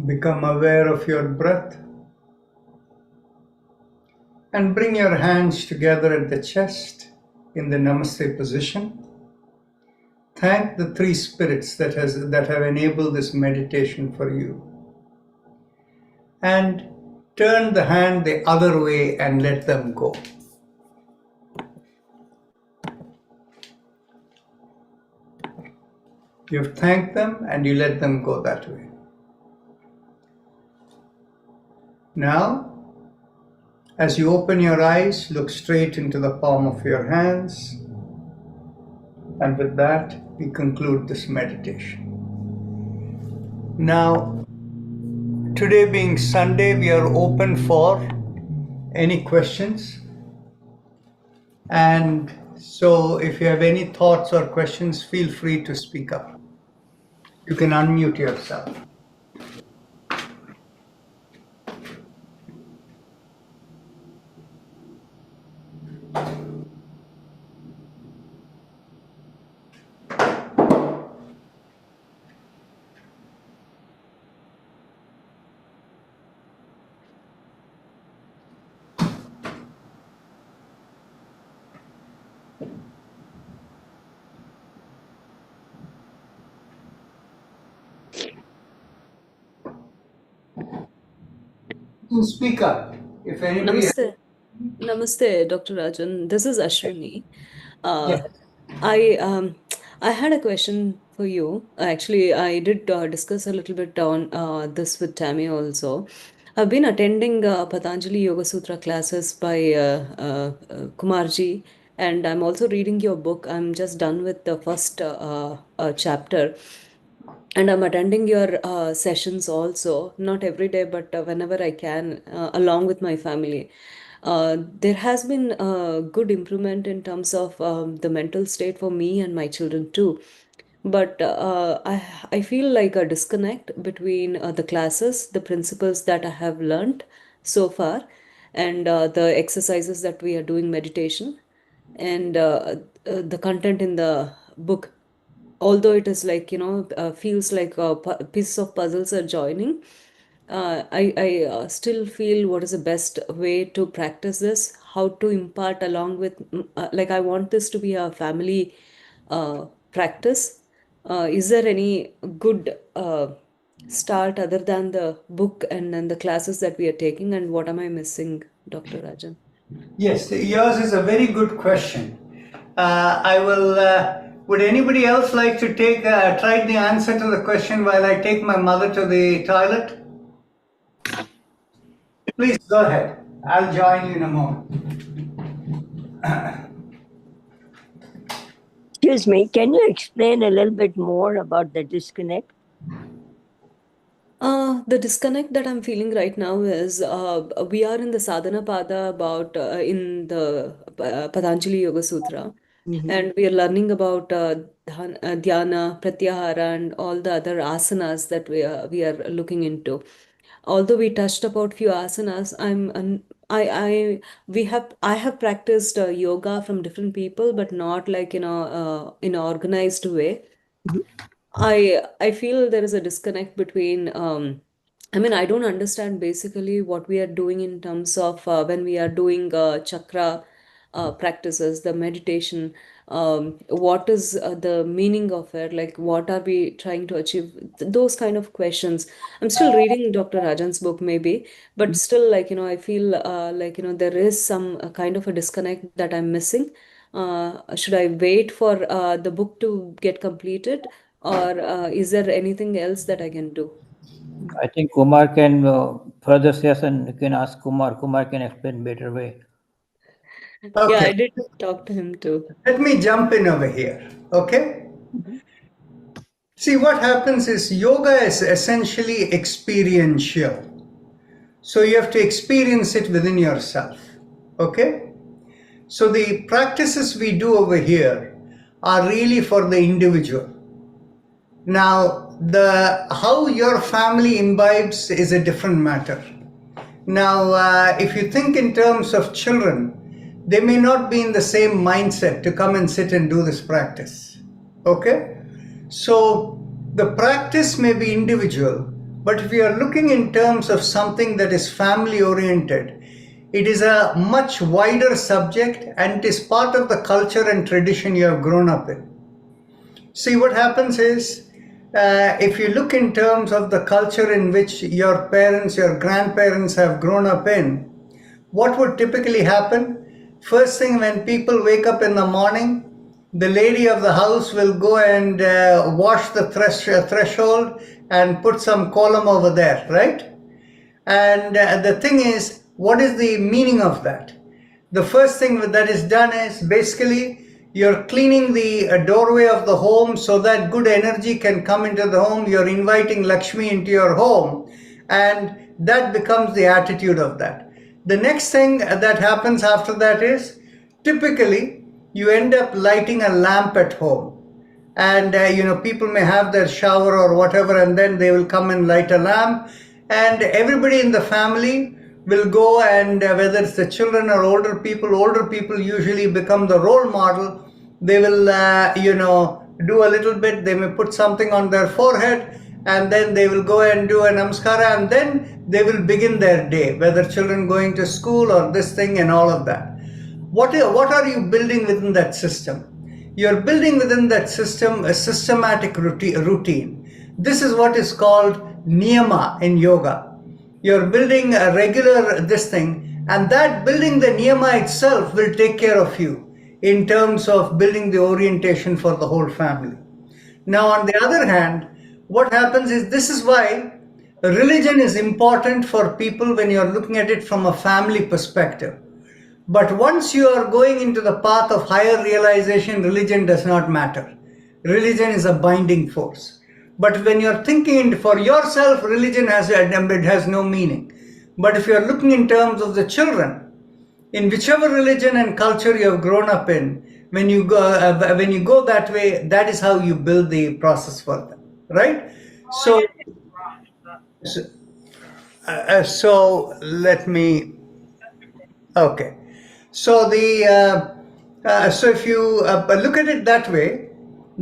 Become aware of your breath and bring your hands together at the chest in the Namaste position. Thank the three spirits that have enabled this meditation for you. And turn the hand the other way and let them go. You've thanked them and you let them go that way. Now, as you open your eyes, look straight into the palm of your hands. And with that, we conclude this meditation. Now, today being Sunday, we are open for any questions. And so if you have any thoughts or questions, feel free to speak up. You can unmute yourself. You speak up. If anybody Namaste. Namaste, Dr. Rajan. This is Ashwini. Uh, Yes. I had a question for you. Actually, I did discuss a little bit on this with Tammy also. I've been attending Patanjali Yoga Sutra classes by Kumarji, and I'm also reading your book. I'm just done with the first chapter, and I'm attending your sessions also, not every day, but whenever I can, along with my family. There has been a good improvement in terms of the mental state for me and my children too. But I feel like a disconnect between the classes, the principles that I have learned so far, and the exercises that we are doing meditation, and the content in the book. although it is like, feels like pieces of puzzles are joining, I still feel what is the best way to practice this, how to impart along with, like, I want this to be a family practice. Is there any good start other than the book and then the classes that we are taking, and what am I missing, Dr. Rajan? Yes, yours is a very good question. I will. Would anybody else like to take try the answer to the question while I take my mother to the toilet? Please go ahead. I'll join you in a moment. Excuse me, can you explain a little bit more about the disconnect? The disconnect that I'm feeling right now is we are in the Sadhana Pada about in the Patanjali Yoga Sutra, and we are learning about dhyana, pratyahara, and all the other asanas that we are looking into. Although we touched about few asanas, I I have practiced yoga from different people, but not like in an organized way. I feel there is a disconnect between I mean, I don't understand basically what we are doing in terms of when we are doing chakra practices, the meditation. What is the meaning of it? Like, what are we trying to achieve? Those kind of questions. I'm still reading Dr. Rajan's book, maybe, but still, like, I feel like, there is some kind of a disconnect that I'm missing. Should I wait for the book to get completed, or is there anything else that I can do? I think Kumar can further session. You can ask Kumar. Kumar can explain better way. Yeah, Okay. I did talk to him too. Let me jump in over here. Okay. See, what happens is yoga is essentially experiential. So you have to experience it within yourself. Okay. So the practices we do over here are really for the individual. Now, the how your family imbibes is a different matter. Now, if you think in terms of children, they may not be in the same mindset to come and sit and do this practice. Okay? So, the practice may be individual, but if we are looking in terms of something that is family oriented, it is a much wider subject and it is part of the culture and tradition you have grown up in. See, what happens is, if you look in terms of the culture in which your parents, your grandparents have grown up in, what would typically happen? First thing, when people wake up in the morning, the lady of the house will go and wash the threshold and put some kolam over there, right? And the thing is, what is the meaning of that? The first thing that is done is basically you're cleaning the doorway of the home so that good energy can come into the home. You're inviting Lakshmi into your home, and that becomes the attitude of that. The next thing that happens after that is typically you end up lighting a lamp at home. And people may have their shower or whatever, and then they will come and light a lamp, and everybody in the family will go, and whether it's the children or older people usually become the role model. They will do a little bit, they may put something on their forehead, and then they will go and do a namaskara, and then they will begin their day, whether children going to school or this thing and all of that. What are you building within that system? You're building within that system a systematic routine. This is what is called niyama in yoga. You're building a regular this thing, and that building the niyama itself will take care of you in terms of building the orientation for the whole family. Now, on the other hand, what happens is, this is why religion is important for people when you're looking at it from a family perspective. But once you are going into the path of higher realization, religion does not matter. Religion is a binding force. But when you're thinking for yourself, religion has no meaning. But if you're looking in terms of the children, in whichever religion and culture you have grown up in, when you go that way, that is how you build the process for them, right? So let me. Okay. So if you look at it that way,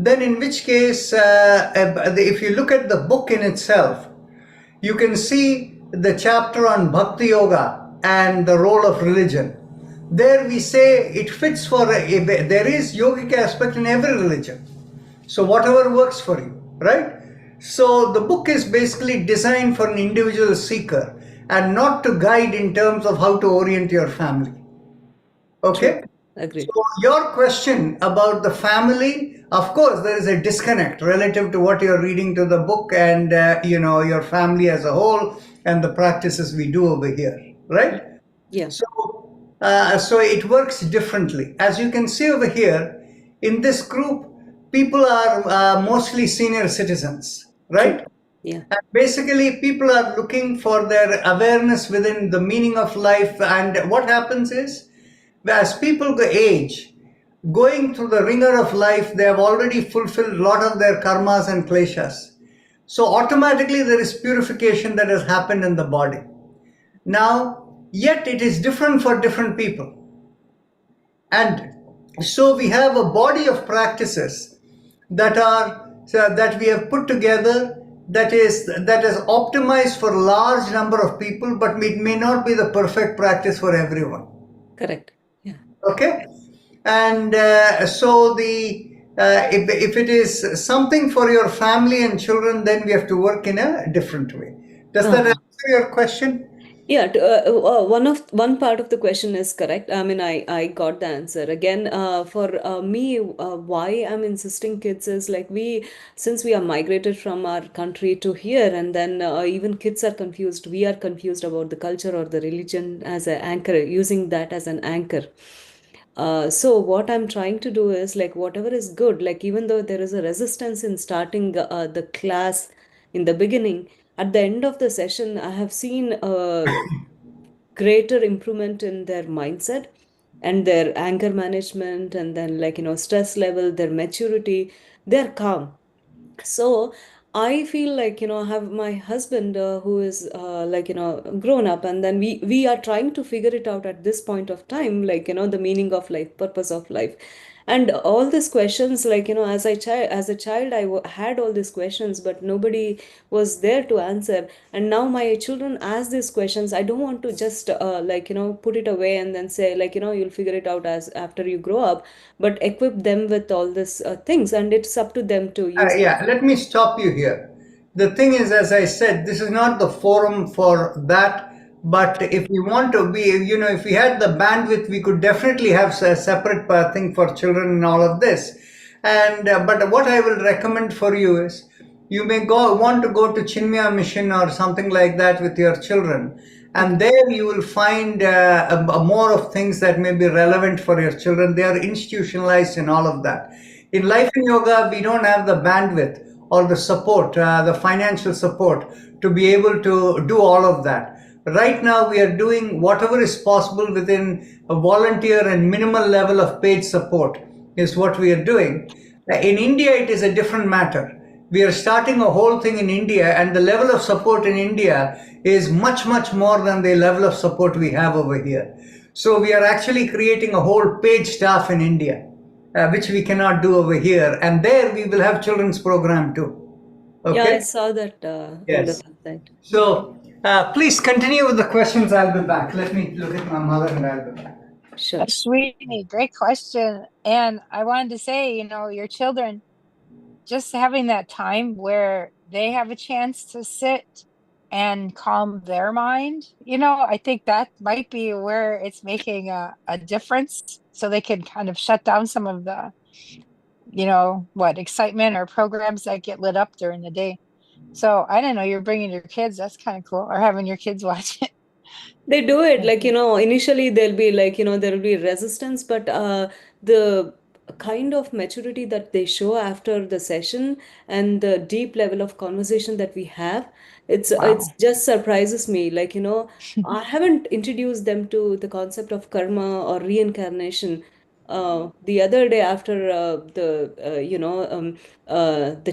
then in which case, if you look at the book in itself, you can see the chapter on Bhakti Yoga and the role of religion. There we say it fits for, there is yogic aspect in every religion. So whatever works for you, right? So the book is basically designed for an individual seeker and not to guide in terms of how to orient your family. Okay? Agreed. So your question about the family, of course, there is a disconnect relative to what you're reading to the book and your family as a whole and the practices we do over here, right? Yeah. So it works differently. As you can see over here, in this group, people are mostly senior citizens, right? Yeah. And basically, people are looking for their awareness within the meaning of life. And what happens is, as people age, going through the ringer of life, they have already fulfilled a lot of their karmas and kleshas. So automatically there is purification that has happened in the body. Now, yet it is different for different people. And so we have a body of practices that we have put together that is optimized for a large number of people, but it may not be the perfect practice for everyone. Correct. Yeah. Okay, and so if it is something for your family and children, then we have to work in a different way. Does that answer your question? Yeah, one part of the question is correct. I mean, I got the answer. Again, for me, why I'm insisting kids is like since we are migrated from our country to here, and then even kids are confused. We are confused about the culture or the religion as an anchor, using that as an anchor. So what I'm trying to do is like whatever is good, like even though there is a resistance in starting the class in the beginning, at the end of the session, I have seen greater improvement in their mindset and their anger management, and then stress level, their maturity, they're calm. So I feel like I have my husband who is grown up, and then we are trying to figure it out at this point of time, the meaning of life, purpose of life, and all these questions, as a child had all these questions, but nobody was there to answer. And now my children ask these questions. I don't want to just put it away and then say you'll figure it out as after you grow up, but equip them with all these things, and it's up to them to use it. Yeah, let me stop you here. The thing is, as I said, this is not the forum for that. But if we want to be, if we had the bandwidth, we could definitely have a separate thing for children and all of this. And but what I will recommend for you is, you may want to go to Chinmaya Mission or something like that with your children, and there you will find more of things that may be relevant for your children. They are institutionalized in all of that. In Life in Yoga, we don't have the bandwidth or the support, the financial support to be able to do all of that. Right now, we are doing whatever is possible within a volunteer and minimal level of paid support is what we are doing. In India, it is a different matter. We are starting a whole thing in India, and the level of support in India is much, much more than the level of support we have over here. So we are actually creating a whole paid staff in India. Which we cannot do over here, and there we will have children's program too. Okay. Yeah, I saw that on the Yes. website. So please continue with the questions. I'll be back. Let me look at my mother, and I'll be back. Sure. Sweetie, great question. And I wanted to say, your children, just having that time where they have a chance to sit and calm their mind, I think that might be where it's making a difference, so they can kind of shut down some of the, excitement or programs that get lit up during the day. So I didn't know you're bringing your kids. That's kind of cool. Or having your kids watch it. They do it initially there'll be there will be resistance, but the kind of maturity that they show after the session and the deep level of conversation that we have, it's just surprises me. I haven't introduced them to the concept of karma or reincarnation. The other day after the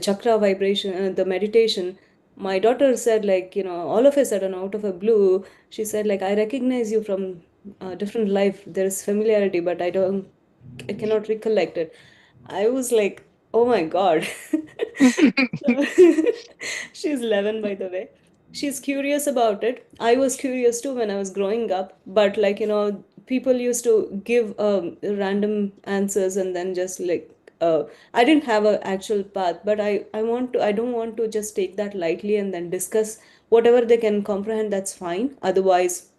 chakra vibration, the meditation, my daughter said, all of a sudden, out of a blue, she said, I recognize you from a different life. There is familiarity, but I cannot recollect it. I was like, Oh my God. She's 11, by the way. She's curious about it. I was curious too when I was growing up, but like, people used to give random answers and then just like, I didn't have an actual path, but I don't want to just take that lightly and then discuss whatever they can comprehend, that's fine. Otherwise,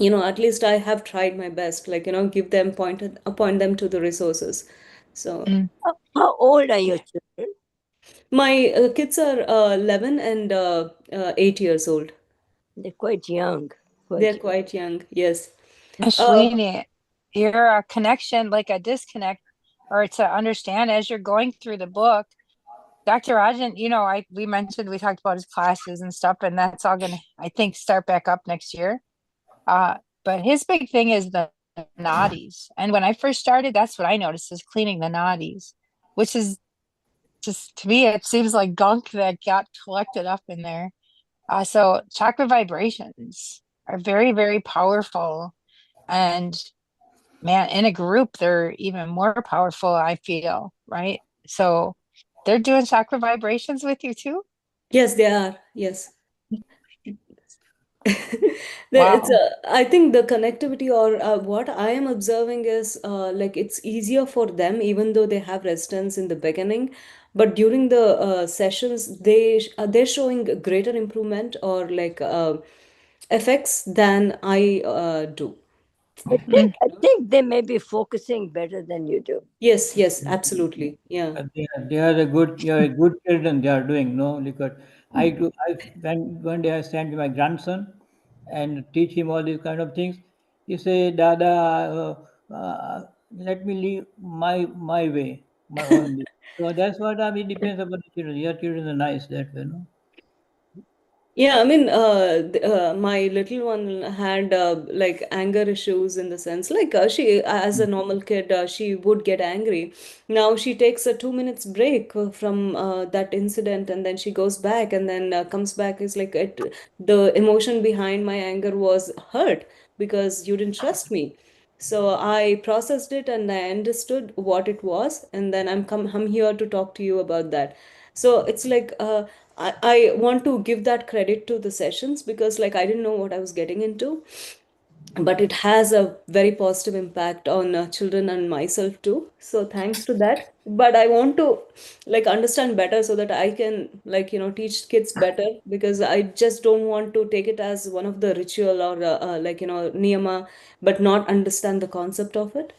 at least I have tried my best, like, give them point them to the resources. So Mm. How old are your children? my kids are 11 and 8 years old. They're quite young. They're quite young, yes. Shalini, your connection, like a disconnect, or to understand as you're going through the book, Dr. Rajan, we talked about his classes and stuff, and that's all gonna, I think, start back up next year. But his big thing is the nadis. And when I first started, that's what I noticed, is cleaning the nadis, which is just, to me, it seems like gunk that got collected up in there. So chakra vibrations are very, very powerful. And man, in a group, they're even more powerful, I feel, right? So they're doing chakra vibrations with you too? Yes, they are. Yes. It's Wow. I think the connectivity, or what I am observing is like it's easier for them, even though they have resistance in the beginning. But during the sessions, they're showing a greater improvement or like effects than I do. Mm. I think they may be focusing better than you do. Yes, yes, absolutely. Yeah. They are a good children. They are doing no because when one day I sent my grandson and teach him all these kind of things. He say, "Dada, let me live my way, my own way." So that's what I mean. Depends upon the children. Your children are nice that way, no? Yeah, I mean, my little one had like anger issues in the sense, like she, as a normal kid, she would get angry. Now she takes a 2 minutes break from that incident, and then she goes back, and then comes back. Is like the emotion behind my anger was hurt because you didn't trust me. So I processed it and I understood what it was, and then I'm here to talk to you about that. So it's like I want to give that credit to the sessions because like I didn't know what I was getting into, but it has a very positive impact on children and myself too. So thanks to that. But I want to like understand better so that I can like teach kids better, because I just don't want to take it as one of the ritual or like niyama, but not understand the concept of it.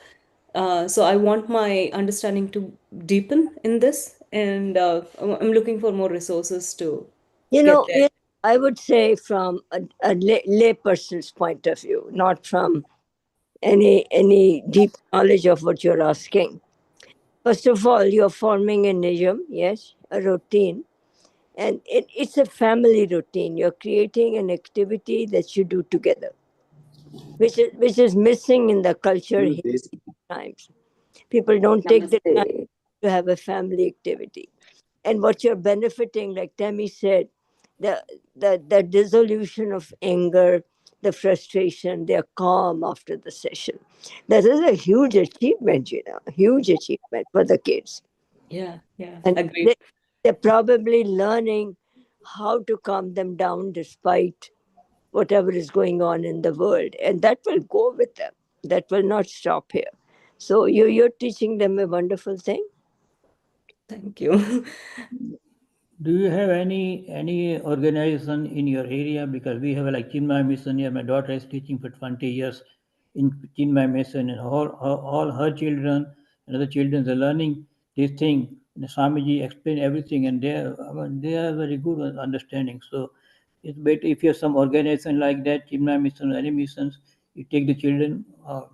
So I want my understanding to deepen in this, and I'm looking for more resources to You get know, there. I would say from a lay person's point of view, not from any deep knowledge of what you're asking. First of all, you're forming a niyam, yes, a routine, and it's a family routine. You're creating an activity that you do together, which is missing in the culture here times. People don't take the time to have a family activity. And what you're benefiting, like Tammy said, the dissolution of anger, the frustration, they're calm after the session. That is a huge achievement, huge achievement for the kids. Yeah, yeah, And agreed. they're probably learning how to calm them down despite whatever is going on in the world. And that will go with them. That will not stop here. So you're teaching them a wonderful thing. Thank you. Do you have any organization in your area? Because we have like Chinmay Mission here. My daughter is teaching for 20 years in Chinmay Mission, and all her children and other children are learning this thing. And Swamiji explain everything, and they are very good at understanding. So it's better if you have some organization like that, Chinmay Mission, or any missions. You take the children,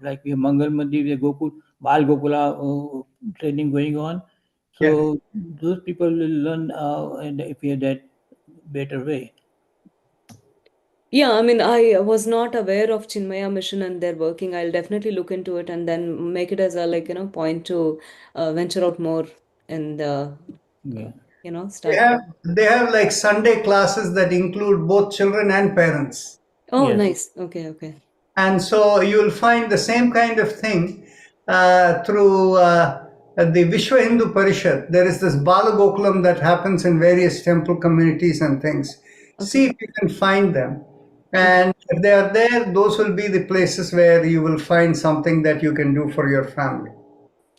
like we have Mangal Mandir, we have Gokul, Bal Gokula training going on. Yeah. So those people will learn and if you have that better way. Yeah, I mean, I was not aware of Chinmaya Mission and their working. I'll definitely look into it and then make it as a like, point to venture out more and Yeah. They start. have they have like Sunday classes that include both children and parents. Oh, Yes. nice. Okay, okay. And so you'll find the same kind of thing through the Vishwa Hindu Parishad, there is this Balagokulam that happens in various temple communities and things. See if you can find them. And if they are there, those will be the places where you will find something that you can do for your family.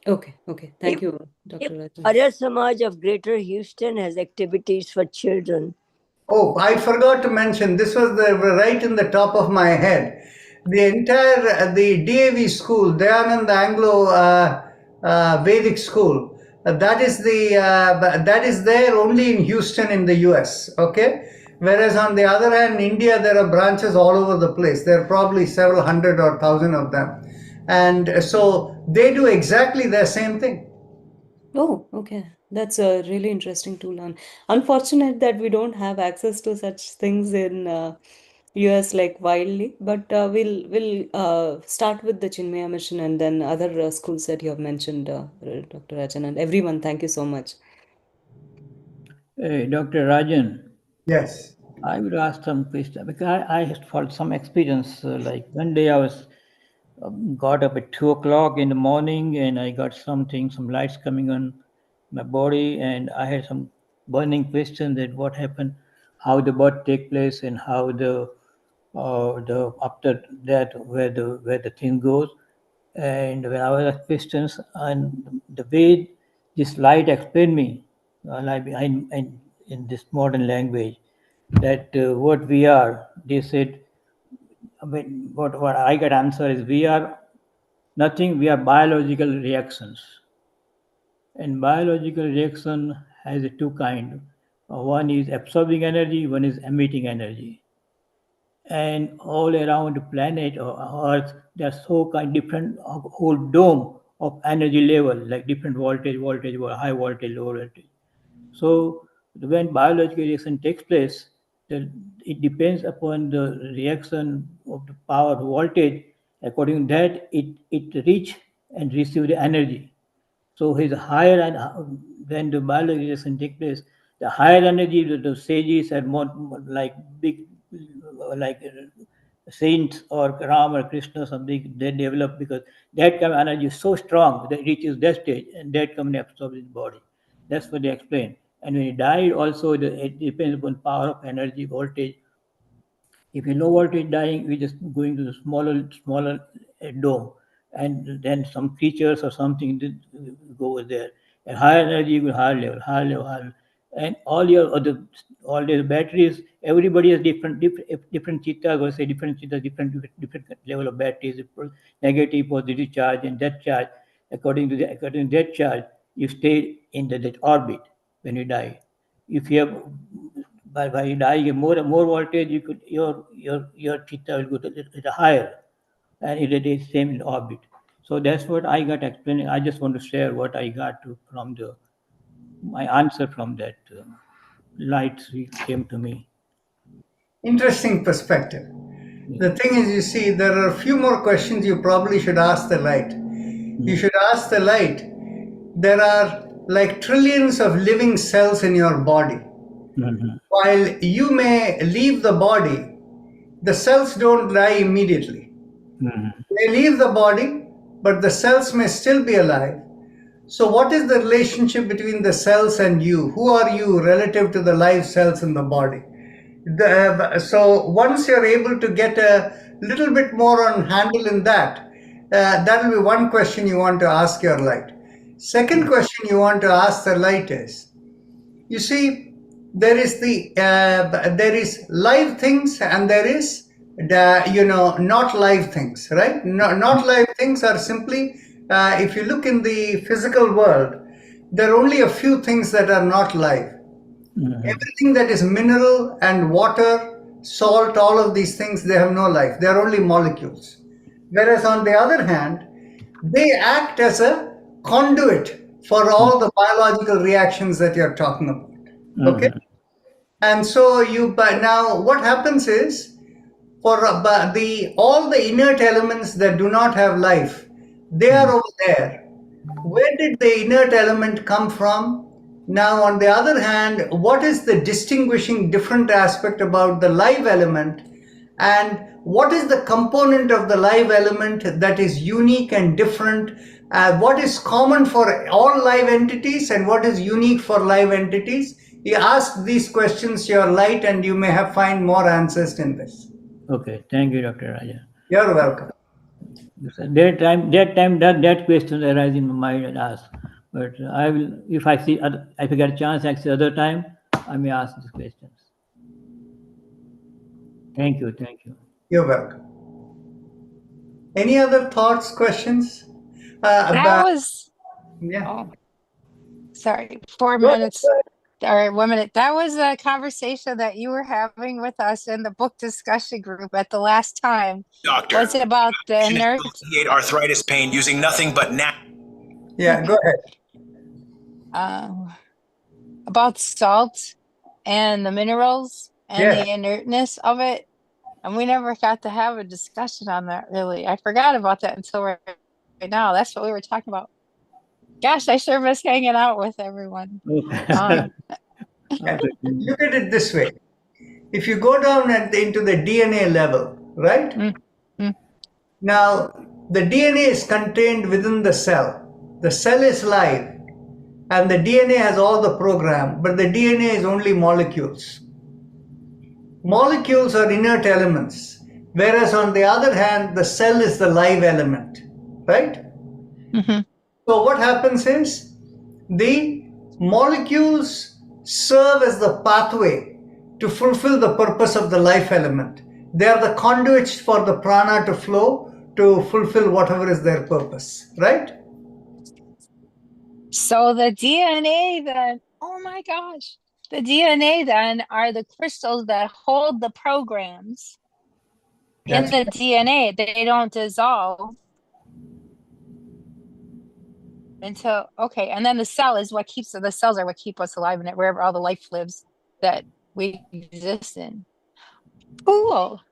Okay, okay. Thank you, If Dr. Rajan. Arya Samaj of Greater Houston has activities for children. Oh, I forgot to mention, this was right in the top of my head. The entire, the DAV school, Dayanand Anglo Vedic School, that is there only in Houston in the US, okay? Whereas on the other hand, in India, there are branches all over the place. There are probably several hundred or thousand of them. And so they do exactly the same thing. Oh, okay. That's really interesting to learn. Unfortunate that we don't have access to such things in US like widely, but we'll start with the Chinmaya Mission and then other schools that you have mentioned, Dr. Rajan, and everyone. Thank you so much. Hey, Dr. Rajan, Yes. I will ask some question because I had felt some experience. Like one day I was got up at 2 o'clock in the morning and I got some lights coming on my body, and I had some burning question that what happened, how the birth take place, and how the after that where the thing goes. And when I was asked questions, and the way this light explained me, like in this modern language, that what we are, they said, I mean, what I got answer is we are nothing, we are biological reactions. And biological reaction has two kind. One is absorbing energy, one is emitting energy. And all around the planet or Earth, there's so kind different whole dome of energy level, like different voltage, high voltage, low voltage. So when biological reaction takes place, it depends upon the reaction of the power voltage. According to that, it reach and receive the energy. So his higher and when the biological reaction takes place, the higher energy the sages and more like big like saints or Ram or Krishna something they develop, because that kind of energy is so strong that it reaches that stage and that can absorb his body. That's what they explain. And when he died, also it depends upon power of energy voltage. If you know what is dying, we just going to the smaller dome, and then some creatures or something go over there. And higher energy, go higher level, and all your batteries. Everybody has different chitta. Go say different chitta, different level of batteries, negative, positive charge, and that charge. According to that charge, you stay in that orbit when you die. If you have by you dying more voltage, you could your theta will go to higher, and it is same in orbit. So that's what I got explaining. I just want to share what I got from my answer from that light came to me. Interesting perspective. The thing is, you see, there are a few more questions you probably should ask the light. You should ask the light. There are like trillions of living cells in your body. Mhm. While you may leave the body, the cells don't die immediately. Mhm. They leave the body, but the cells may still be alive. So, what is the relationship between the cells and you? Who are you relative to the live cells in the body? So, once you're able to get a little bit more on handle in that, that will be one question you want to ask your light. Second question you want to ask the light is, you see, there is live things and there is not live things, right? Not live things are simply if you look in the physical world, there are only a few things that are not live. Everything that is mineral and water, salt, all of these things, they have no life. They are only molecules. Whereas on the other hand, they act as a conduit for all the biological reactions that you're talking about. Okay? And so now what happens is, for all the inert elements that do not have life, they are over there. Where did the inert element come from? Now, on the other hand, what is the distinguishing different aspect about the live element, and what is the component of the live element that is unique and different what is common for all live entities and what is unique for live entities. You ask these questions, your light, and you may find more answers in this. Okay, thank you, Dr. Raja. You're welcome. That question arises in my mind and ask. But I will, if I get a chance, actually other time, I may ask these questions. Thank you. You're welcome. Any other thoughts, questions? That was, Yeah. oh, sorry, 4 minutes. Or 1 minute. That was a conversation that you were having with us in the book discussion group at the last time. Doctor, Was it about the can inert? alleviate arthritis pain using nothing but Yeah, go ahead. About salt and the minerals and Yes. the inertness of it. And we never got to have a discussion on that, really. I forgot about that until right now. That's what we were talking about. Gosh, I sure miss hanging out with everyone. Okay. Look at it this way. If you go down into the DNA level, right? Now, the DNA is contained within the cell. The cell is live and the DNA has all the program, but the DNA is only molecules. Molecules are inert elements, whereas on the other hand, the cell is the live element, right? So what happens is the molecules serve as the pathway to fulfill the purpose of the life element. They are the conduits for the prana to flow to fulfill whatever is their purpose, right? So the DNA then, oh my gosh, the DNA then are the crystals that hold the programs in the DNA. They don't dissolve until, okay, and then the cell is what keeps, the cells are what keep us alive in it, wherever all the life lives that we exist in. Cool.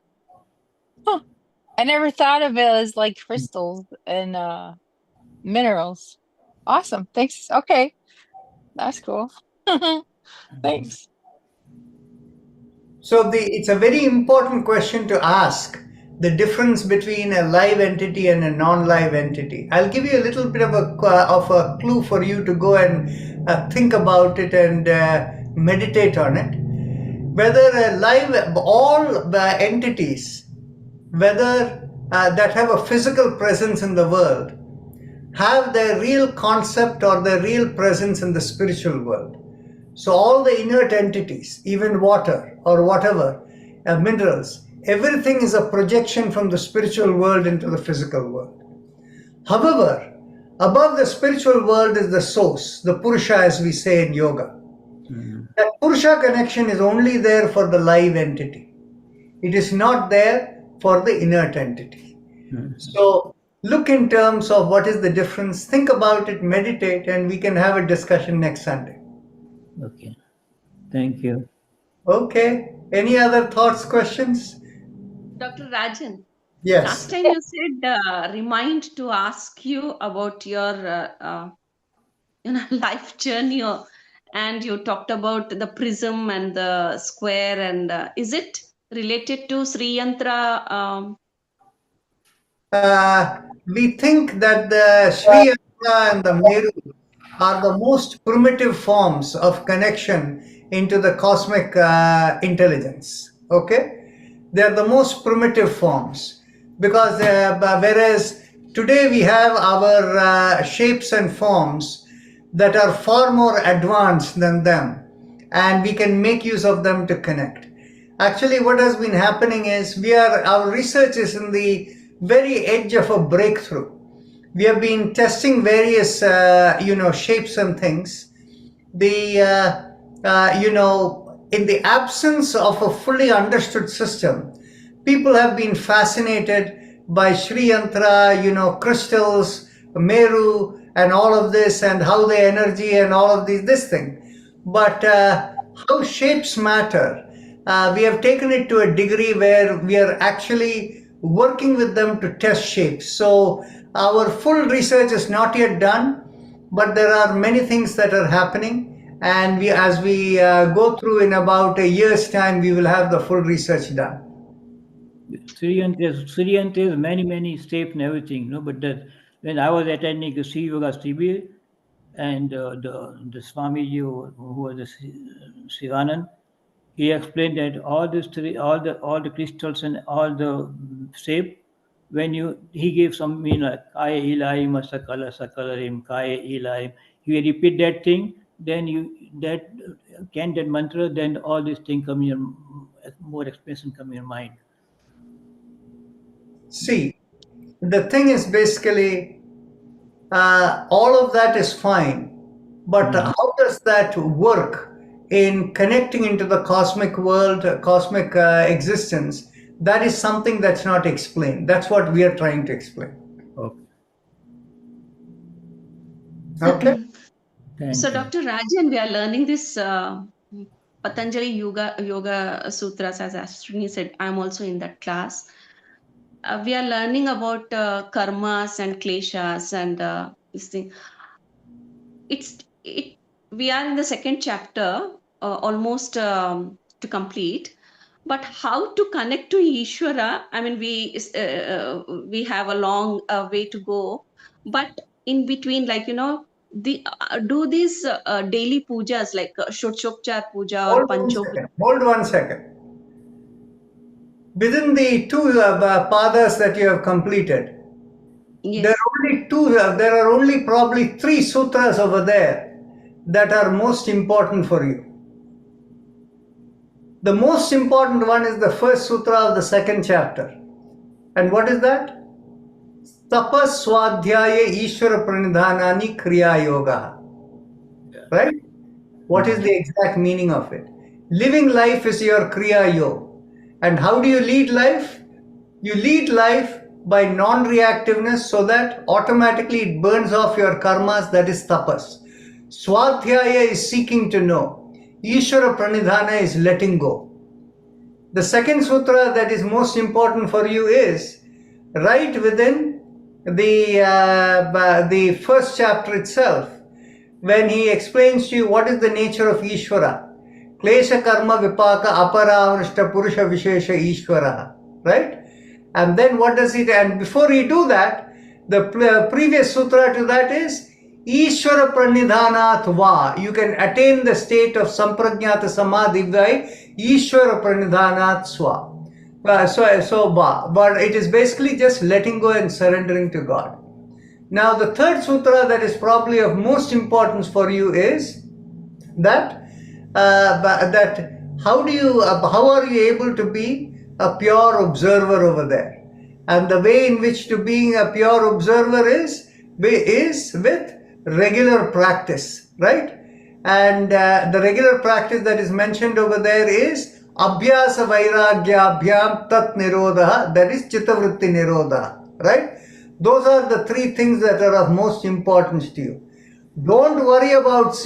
Huh. I never thought of it as like crystals and minerals. Awesome. Thanks. Okay. That's cool. Thanks. So it's a very important question to ask, the difference between a live entity and a non-live entity. I'll give you a little bit of a clue for you to go and think about it and meditate on it. Whether all the entities, whether that have a physical presence in the world, have their real concept or their real presence in the spiritual world. So all the inert entities, even water or whatever, minerals, everything is a projection from the spiritual world into the physical world. However, above the spiritual world is the source, the Purusha, as we say in yoga. That Purusha connection is only there for the live entity. It is not there for the inert entity. So look in terms of what is the difference, think about it, meditate, and we can have a discussion next Sunday. Okay. Thank you. Okay. Any other thoughts, questions? Dr. Rajan, Yes. last time you said remind to ask you about your life journey, and you talked about the prism and the square, and is it related to Sri Yantra? We think that the Sri Yantra and the Meru are the most primitive forms of connection into the cosmic intelligence. Okay? They are the most primitive forms because whereas today we have our shapes and forms that are far more advanced than them, and we can make use of them to connect. Actually, what has been happening is our research is in the very edge of a breakthrough. We have been testing various, shapes and things. In the absence of a fully understood system, people have been fascinated by Sri Yantra, crystals, Meru, and all of this, and how the energy and all of this thing. But how shapes matter, we have taken it to a degree where we are actually working with them to test shapes. So our full research is not yet done, but there are many things that are happening. And as we go through in about a year's time, we will have the full research done. Sri Yantra is many shapes and everything, but when I was attending the Sri Yoga Shibir, and the Swamiji who was the Sivanand, he explained that all the crystals and all the shape, when he gave some meaning like Kaya Ilaim Sakala Sakalarim Kaya Ilaim. You repeat that thing, then that chant that mantra, then all these things come in your more expression come in your mind. See, the thing is basically all of that is fine, but how does that work in connecting into the cosmic world, cosmic existence? That is something that's not explained. That's what we are trying to explain. Okay. Okay. So, Thank you. Dr. Rajan, we are learning this Patanjali Yoga Sutras, as Ashwini said. I'm also in that class. We are learning about karmas and kleshas and this thing. We are in the second chapter, almost to complete. But how to connect to Ishvara? I mean, we have a long way to go. But in between, like do these daily pujas like Shodshokchar puja or Panchobhut. Hold 1 second. Within the two padas that you have completed, Yes. there are only two. There are only probably 3 sutras over there that are most important for you. The most important one is the first sutra of the second chapter. And what is that? Tapas Swadhyaya Ishvara Pranidhanani Kriya Yoga. Right? What is the exact meaning of it? Living life is your Kriya Yoga. And how do you lead life? You lead life by non-reactiveness so that automatically it burns off your karmas, that is tapas. Swadhyaya is seeking to know. Ishvara Pranidhana is letting go. The second sutra that is most important for you is right within the first chapter itself, when he explains to you what is the nature of Ishvara. Klesha karma vipaka aparavrishta purusha vishesha Ishvara. Right? And then what does it, and before you do that, the previous sutra to that is Ishvara pranidhanat va. You can attain the state of samprajnata samadhi by Ishvara pranidhanat swa. But it is basically just letting go and surrendering to God. Now the third sutra that is probably of most importance for you is that how are you able to be a pure observer over there? And the way in which to being a pure observer is with regular practice, right? And the regular practice that is mentioned over there is Abhyasa Vairagya Abhyam Tat Nirodha, that is Chittavritti Nirodha, right? Those are the 3 things that are of most importance to you. Don't worry about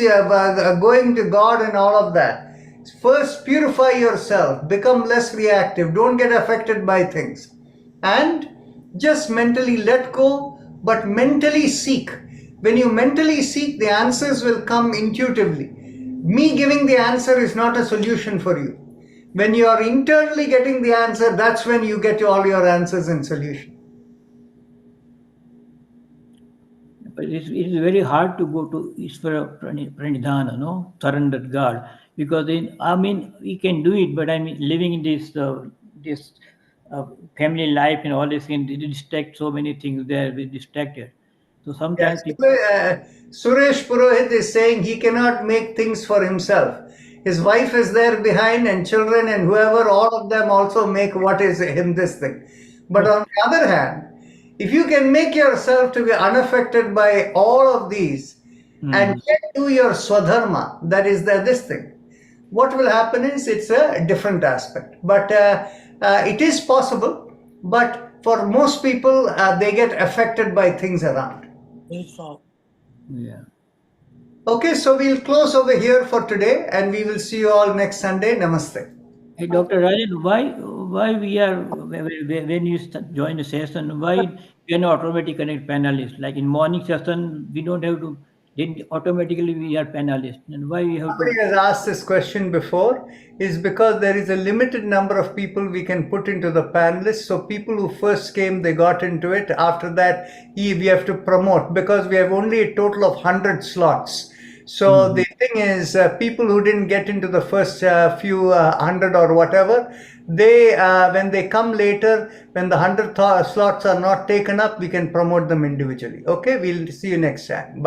going to God and all of that. First, purify yourself, become less reactive, don't get affected by things. And just mentally let go, but mentally seek. When you mentally seek, the answers will come intuitively. Me giving the answer is not a solution for you. When you are internally getting the answer, that's when you get all your answers and solutions. But it is very hard to go to Ishvara Pranidhana, no? Surrendered God. Because we can do it, but living in this family life and all these things, it distract so many things there, we're distracted. So sometimes Suresh Purohit is saying he cannot make things for himself. His wife is there behind and children and whoever, all of them also make what is him this thing. But on the other hand, if you can make yourself to be unaffected by all of these and yet do your swadharma, that is this thing, what will happen is it's a different aspect. But it is possible, but for most people, they get affected by things around. Yeah. Okay, so we'll close over here for today and we will see you all next Sunday. Namaste. Hey, Dr. Rajan, why we are, when you join the session, why we are not automatically connect panelists? Like in morning session, we don't have to then automatically we are panelists. And why we have Somebody to? has asked this question before, is because there is a limited number of people we can put into the panelists. So people who first came, they got into it. After that, we have to promote because we have only a total of 100 slots. So the thing is, people who didn't get into the first few 100 or whatever, they when they come later, when the 100 slots are not taken up, we can promote them individually. Okay, we'll see you next time. Bye.